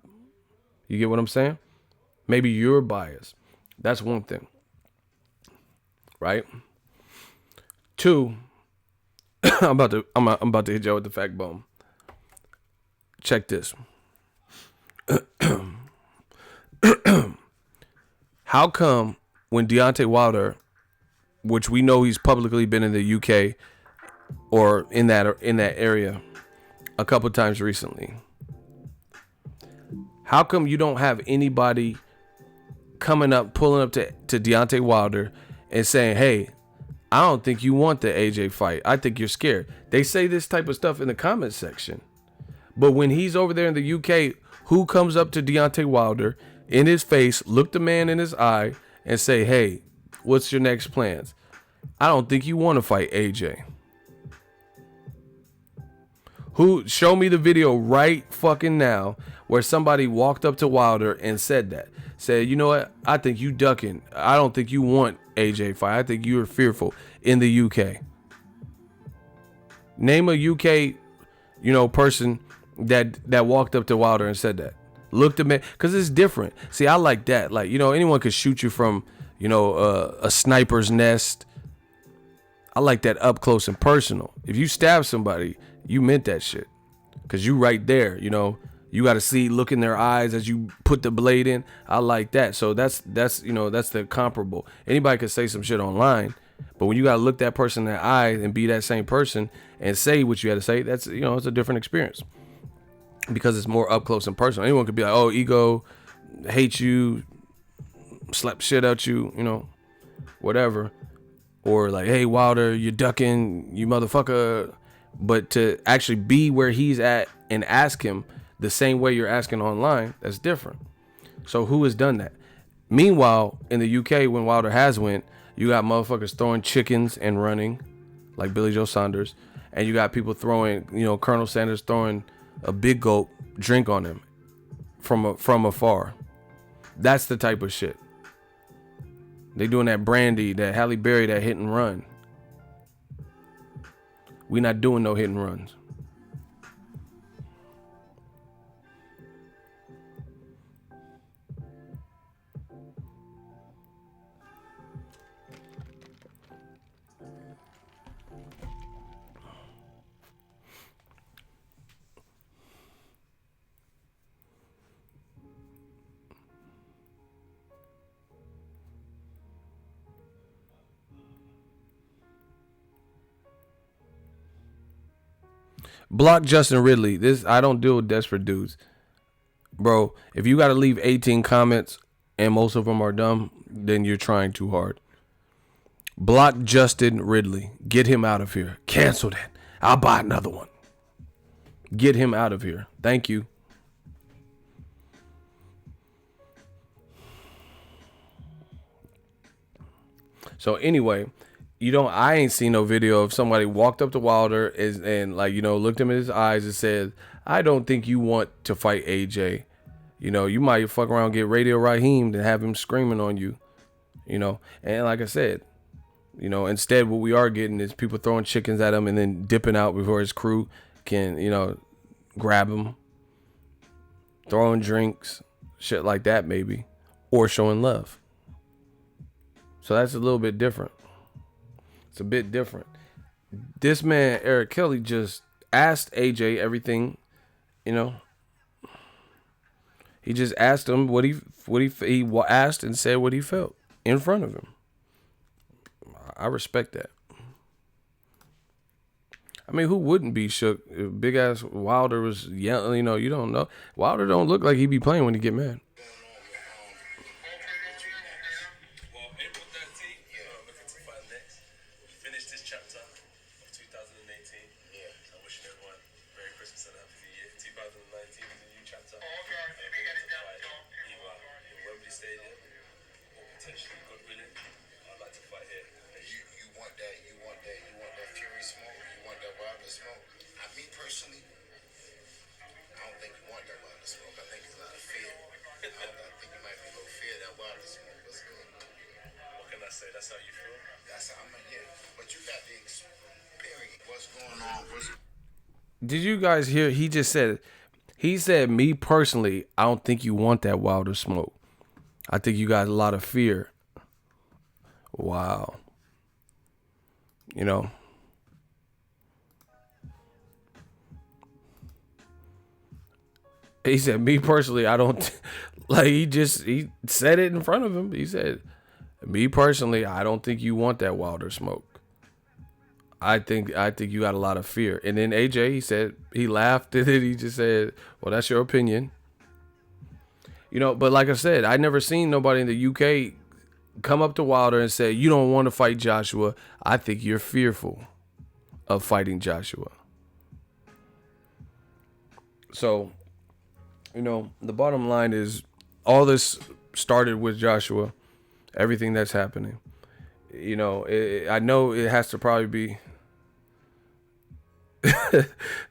You get what I'm saying? Maybe you're biased. That's one thing, right? Two, I'm about to hit you with the fact bomb. Check this. How come when Deontay Wilder, which we know he's publicly been in the UK or in that area a couple times recently, how come you don't have anybody pulling up to Deontay Wilder and saying, "Hey, I don't think you want the AJ fight. I think you're scared"? They say this type of stuff in the comment section. But when he's over there in the UK, who comes up to Deontay Wilder in his face, look the man in his eye, and say, "Hey, what's your next plans? I don't think you want to fight AJ." Who, show me the video right fucking now where somebody walked up to Wilder and said that. Said, "You know what? I think you ducking. I don't think you want AJ fight. I think you're fearful," in the UK. Name a UK, person that walked up to Wilder and said that. Look to me, because it's different. See, I like that. Like, anyone could shoot you from, a sniper's nest. I like that up close and personal. If you stab somebody, you meant that shit. Because you right there, you got to look in their eyes as you put the blade in. I like that. So that's the comparable. Anybody could say some shit online, but when you got to look that person in the eye and be that same person and say what you had to say, that's, it's a different experience. Because it's more up close and personal. Anyone could be like, "Oh, Ego, hate you, slap shit out you, whatever." Or like, "Hey, Wilder, you're ducking, you motherfucker." But to actually be where he's at and ask him the same way you're asking online, that's different. So who has done that? Meanwhile, in the UK, when Wilder has went, you got motherfuckers throwing chickens and running, like Billy Joe Saunders. And you got people throwing, Colonel Sanders throwing a big gulp drink on him from afar. That's the type of shit. They doing that brandy, that Halle Berry, that hit and run. We not doing no hit and runs. Block Justin Ridley. I don't deal with desperate dudes. Bro, if you got to leave 18 comments and most of them are dumb, then you're trying too hard. Block Justin Ridley. Get him out of here. Cancel that. I'll buy another one. Get him out of here. Thank you. So anyway, I ain't seen no video of somebody walked up to Wilder and looked him in his eyes and said, "I don't think you want to fight AJ. You might fuck around and get Radio Raheem and have him screaming on you." And like I said, instead what we are getting is people throwing chickens at him and then dipping out before his crew can, grab him. Throwing drinks, shit like that maybe, or showing love. So that's a little bit different. It's a bit different. This man, Eric Kelly, just asked AJ everything, He just asked him what he asked and said what he felt in front of him. I respect that. I mean, who wouldn't be shook if big ass Wilder was yelling? You don't know. Wilder don't look like he be playing when he get mad. Well, April 13th, looking to fight next. We finished this chapter of 2018. Yeah. So I'm wishing everyone Merry Christmas and a Happy New Year. 2019 is a new chapter. Okay. We're going to fight Emo potentially God willing, I'd like to fight here. You want that Fury smoke? You want that Wilder smoke? Me personally, I don't think you want that Wilder smoke. I think it's a lot of fear. I think it might be a little fear that Wilder smoke. What can I say? That's how you feel? Yeah. But you got the experience. What's going on? Did you guys hear? He said, me personally, I don't think you want that Wilder smoke. I think you got a lot of fear. Wow. You know. He said, me personally, I don't, like, he said it in front of him. He said, me personally, I don't think you want that Wilder smoke. I think you got a lot of fear. And then AJ, he said, he laughed and then he just said, well, that's your opinion. You know, but like I said, I never seen nobody in the UK come up to Wilder and say, you don't want to fight Joshua. I think you're fearful of fighting Joshua. So, you know, the bottom line is all this started with Joshua, everything that's happening. You know, I know it has to probably be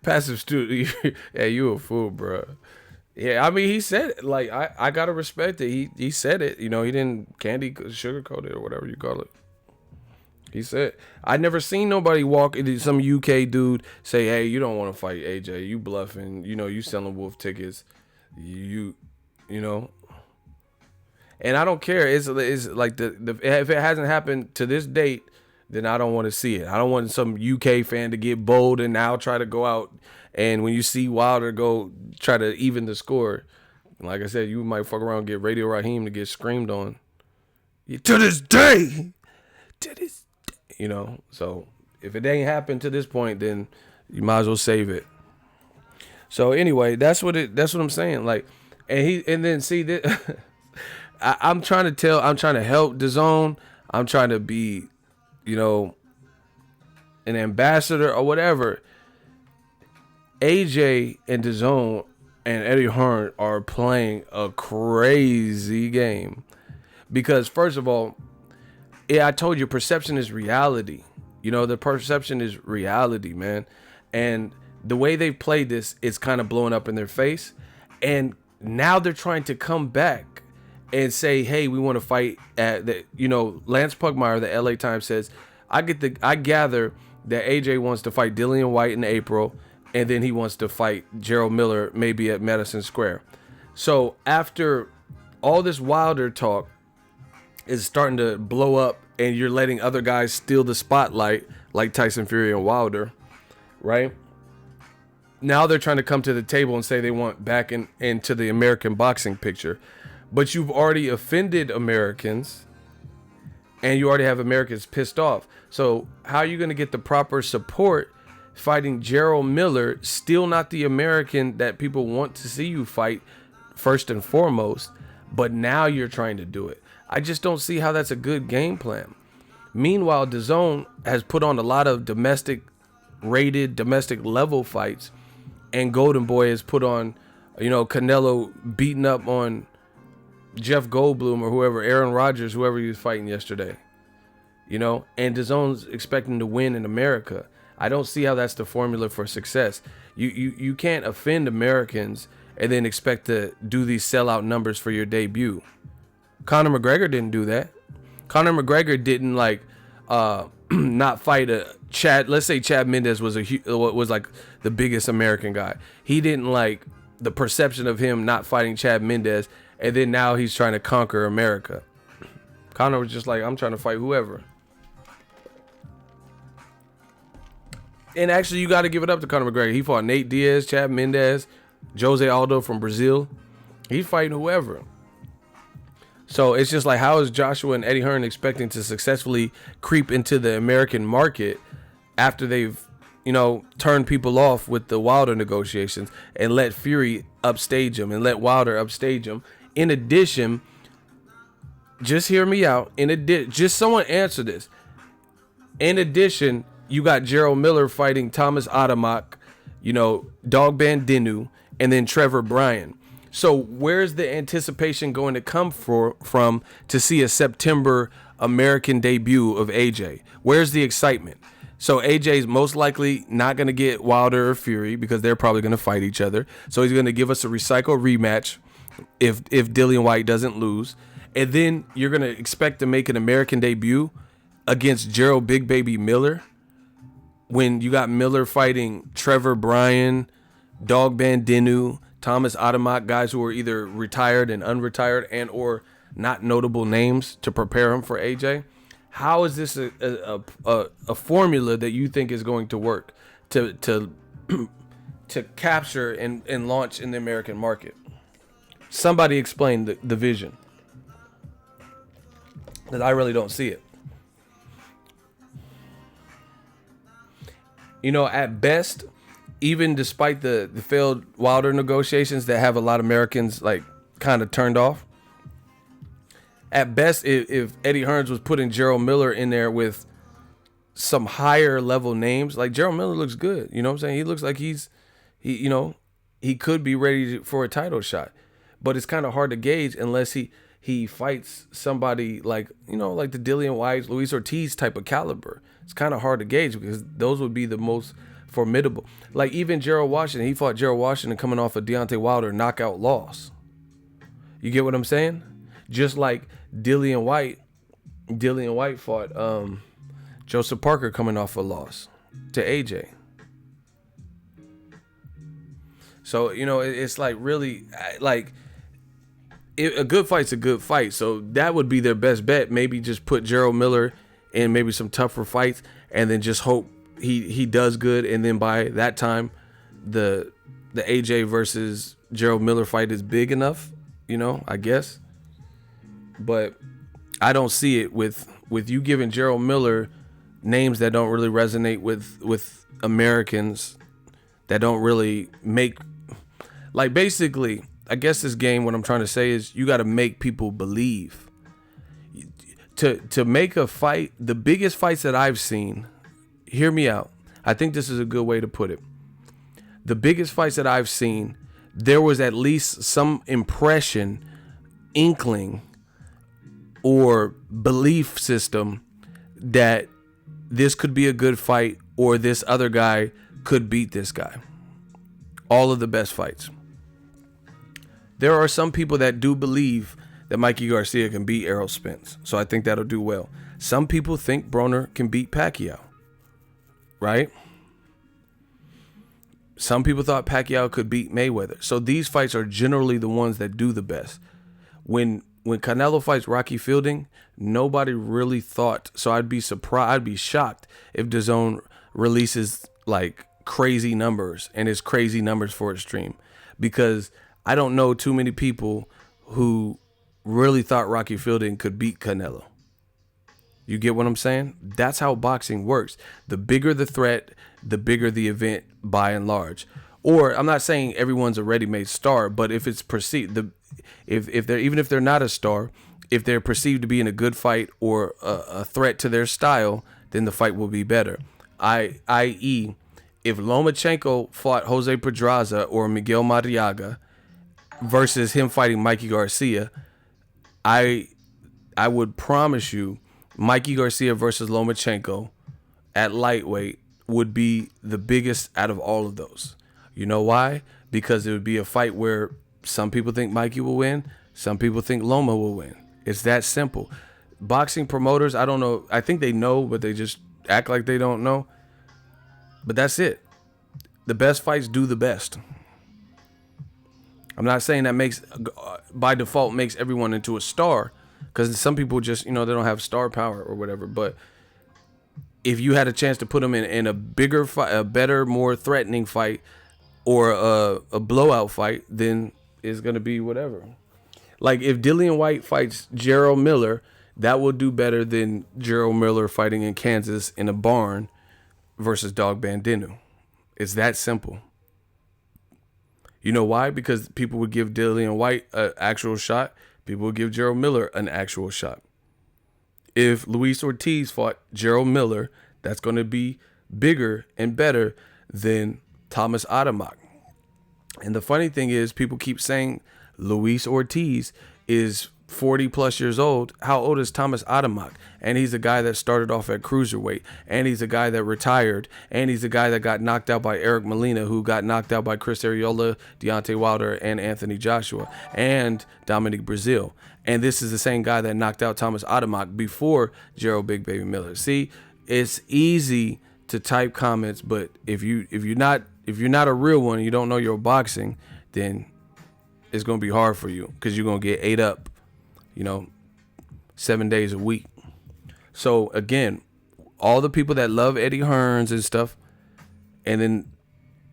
passive student. Yeah, you a fool, bro. Yeah, I mean, he said it. Like, I gotta respect it. He said it. You know, he didn't sugarcoat it or whatever you call it. He said, I never seen nobody walk into some UK dude say, hey, you don't want to fight AJ. You bluffing. You know, you selling wolf tickets. You know. And I don't care. It's like if it hasn't happened to this date, then I don't want to see it. I don't want some UK fan to get bold and now try to go out. And when you see Wilder go try to even the score, like I said, you might fuck around and get Radio Raheem to get screamed on. To this day. You know, so if it ain't happened to this point, then you might as well save it. So anyway, that's what I'm saying. Like, and then see that I'm trying to help DAZN. I'm trying to be, you know, an ambassador or whatever. AJ and DAZN and Eddie Hearn are playing a crazy game. Because first of all, yeah, I told you, perception is reality. You know, the perception is reality, man. And the way they've played this, it's kind of blowing up in their face. And now they're trying to come back and say, hey, we want to fight at the, you know, Lance Pugmire, the LA Times says, I gather that AJ wants to fight Dillian White in April, and then he wants to fight Gerald Miller maybe at Madison Square. So after all this Wilder talk is starting to blow up and you're letting other guys steal the spotlight like Tyson Fury and Wilder, right? Now they're trying to come to the table and say they want back into the American boxing picture. But you've already offended Americans and you already have Americans pissed off. So how are you going to get the proper support fighting Gerald Miller, still not the American that people want to see you fight first and foremost, but now you're trying to do it? I just don't see how that's a good game plan. Meanwhile, DAZN has put on a lot of domestic level fights, and Golden Boy has put on, you know, Canelo beating up on Jeff Goldblum or whoever, Aaron Rodgers, whoever he was fighting yesterday. You know, and DAZN's expecting to win in America. I don't see how that's the formula for success. You can't offend Americans and then expect to do these sellout numbers for your debut. Conor McGregor didn't do that. Conor McGregor didn't like not fight a Chad. Let's say Chad Mendes was like the biggest American guy. He didn't like the perception of him not fighting Chad Mendes, and then now he's trying to conquer America. Conor was just like, I'm trying to fight whoever. And actually, you got to give it up to Conor McGregor. He fought Nate Diaz, Chad Mendes, Jose Aldo from Brazil. He's fighting whoever. So it's just like, how is Joshua and Eddie Hearn expecting to successfully creep into the American market after they've, you know, turned people off with the Wilder negotiations and let Fury upstage him and let Wilder upstage him? In addition, just hear me out. Just someone answer this. In addition, you got Gerald Miller fighting Thomas Adamak, you know, Dog Bandinu, and then Trevor Bryan. So where's the anticipation going to come from to see a September American debut of AJ? Where's the excitement? So AJ's most likely not going to get Wilder or Fury because they're probably going to fight each other. So he's going to give us a recycle rematch if Dillian White doesn't lose. And then you're going to expect to make an American debut against Gerald Big Baby Miller when you got Miller fighting Trevor Bryan, Dog Bandinu, Thomas Adamak, guys who are either retired and unretired and or not notable names to prepare him for AJ. How is this a formula that you think is going to work to capture and launch in the American market? Somebody explain the vision, because I really don't see it. You know, at best, even despite the failed Wilder negotiations that have a lot of Americans like kind of turned off, at best, if Eddie Hearns was putting Gerald Miller in there with some higher level names, like Gerald Miller looks good. You know what I'm saying? He looks like he could be ready for a title shot, but it's kind of hard to gauge unless he fights somebody like, you know, like the Dillian White, Luis Ortiz type of caliber. It's kind of hard to gauge because those would be the most formidable. Like even Gerald Washington, he fought Gerald Washington coming off a Deontay Wilder knockout loss. You get what I'm saying? Just like Dillian White fought Joseph Parker coming off a loss to AJ. So, you know, it's like really like a good fight's a good fight. So that would be their best bet. Maybe just put Gerald Miller in maybe some tougher fights and then just hope he does good. And then by that time, the AJ versus Gerald Miller fight is big enough, you know, I guess. But I don't see it with you giving Gerald Miller names that don't really resonate with Americans, that don't really make, like, basically, I guess this game, what I'm trying to say is you got to make people believe. To make a fight, the biggest fights that I've seen, hear me out. I think this is a good way to put it. The biggest fights that I've seen, there was at least some impression, inkling, or belief system that this could be a good fight or this other guy could beat this guy. All of the best fights. There are some people that do believe that Mikey Garcia can beat Errol Spence. So I think that'll do well. Some people think Broner can beat Pacquiao. Right? Some people thought Pacquiao could beat Mayweather. So these fights are generally the ones that do the best. When Canelo fights Rocky Fielding, nobody really thought. So I'd be surprised, I'd be shocked if DAZN releases like crazy numbers, and it's crazy numbers for its stream, because I don't know too many people who really thought Rocky Fielding could beat Canelo. You get what I'm saying? That's how boxing works. The bigger the threat, the bigger the event by and large. Or I'm not saying everyone's a ready-made star, but if it's perceived, if they're, even if they're not a star, if they're perceived to be in a good fight or a threat to their style, then the fight will be better. I.e., if Lomachenko fought Jose Pedraza or Miguel Madriaga versus him fighting Mikey Garcia, I would promise you Mikey Garcia versus Lomachenko at lightweight would be the biggest out of all of those. You know why? Because it would be a fight where some people think Mikey will win, some people think Loma will win. It's that simple. Boxing promoters, I don't know. I think they know, but they just act like they don't know. But that's it. The best fights do the best. I'm not saying that makes, by default, makes everyone into a star, because some people just, you know, they don't have star power or whatever. But if you had a chance to put them in a bigger fight, a better, more threatening fight, or a blowout fight, then it's going to be whatever. Like if Dillian White fights Gerald Miller, that will do better than Gerald Miller fighting in Kansas in a barn versus Dog Bandinu. It's that simple. You know why? Because people would give Dillian White an actual shot. People would give Gerald Miller an actual shot. If Luis Ortiz fought Gerald Miller, that's going to be bigger and better than Thomas Adamak. And the funny thing is, people keep saying Luis Ortiz is 40 plus years old. How old is Thomas Adamak? And he's a guy that started off at cruiserweight, and he's a guy that retired, and he's a guy that got knocked out by Eric Molina, who got knocked out by Chris Arreola, Deontay Wilder, and Anthony Joshua, and Dominic Brazil. And this is the same guy that knocked out Thomas Adamak before Gerald Big Baby Miller. See, it's easy to type comments, but if you're not a real one and you don't know your boxing, then it's gonna be hard for you, because you're gonna get ate up, 7 days a week. So again, all the people that love Eddie Hearns and stuff, and then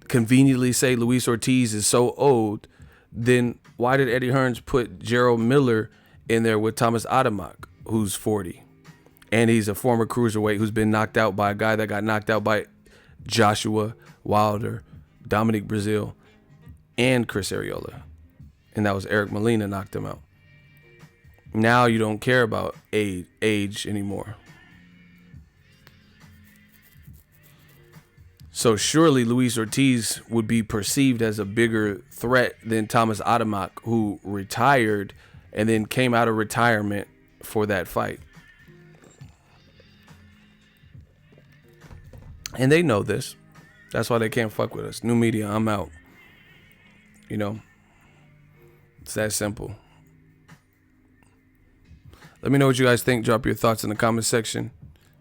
conveniently say Luis Ortiz is so old, then why did Eddie Hearns put Gerald Miller in there with Thomas Adamak, who's 40? And he's a former cruiserweight who's been knocked out by a guy that got knocked out by Joshua, Wilder, Dominic Brazil, and Chris Arreola. And that was Eric Molina knocked him out. Now you don't care about age anymore. So surely Luis Ortiz would be perceived as a bigger threat than Thomas Adamak, who retired and then came out of retirement for that fight. And they know this. That's why they can't fuck with us. New media, I'm out. It's that simple. Let me know what you guys think. Drop your thoughts in the comment section.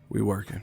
We working.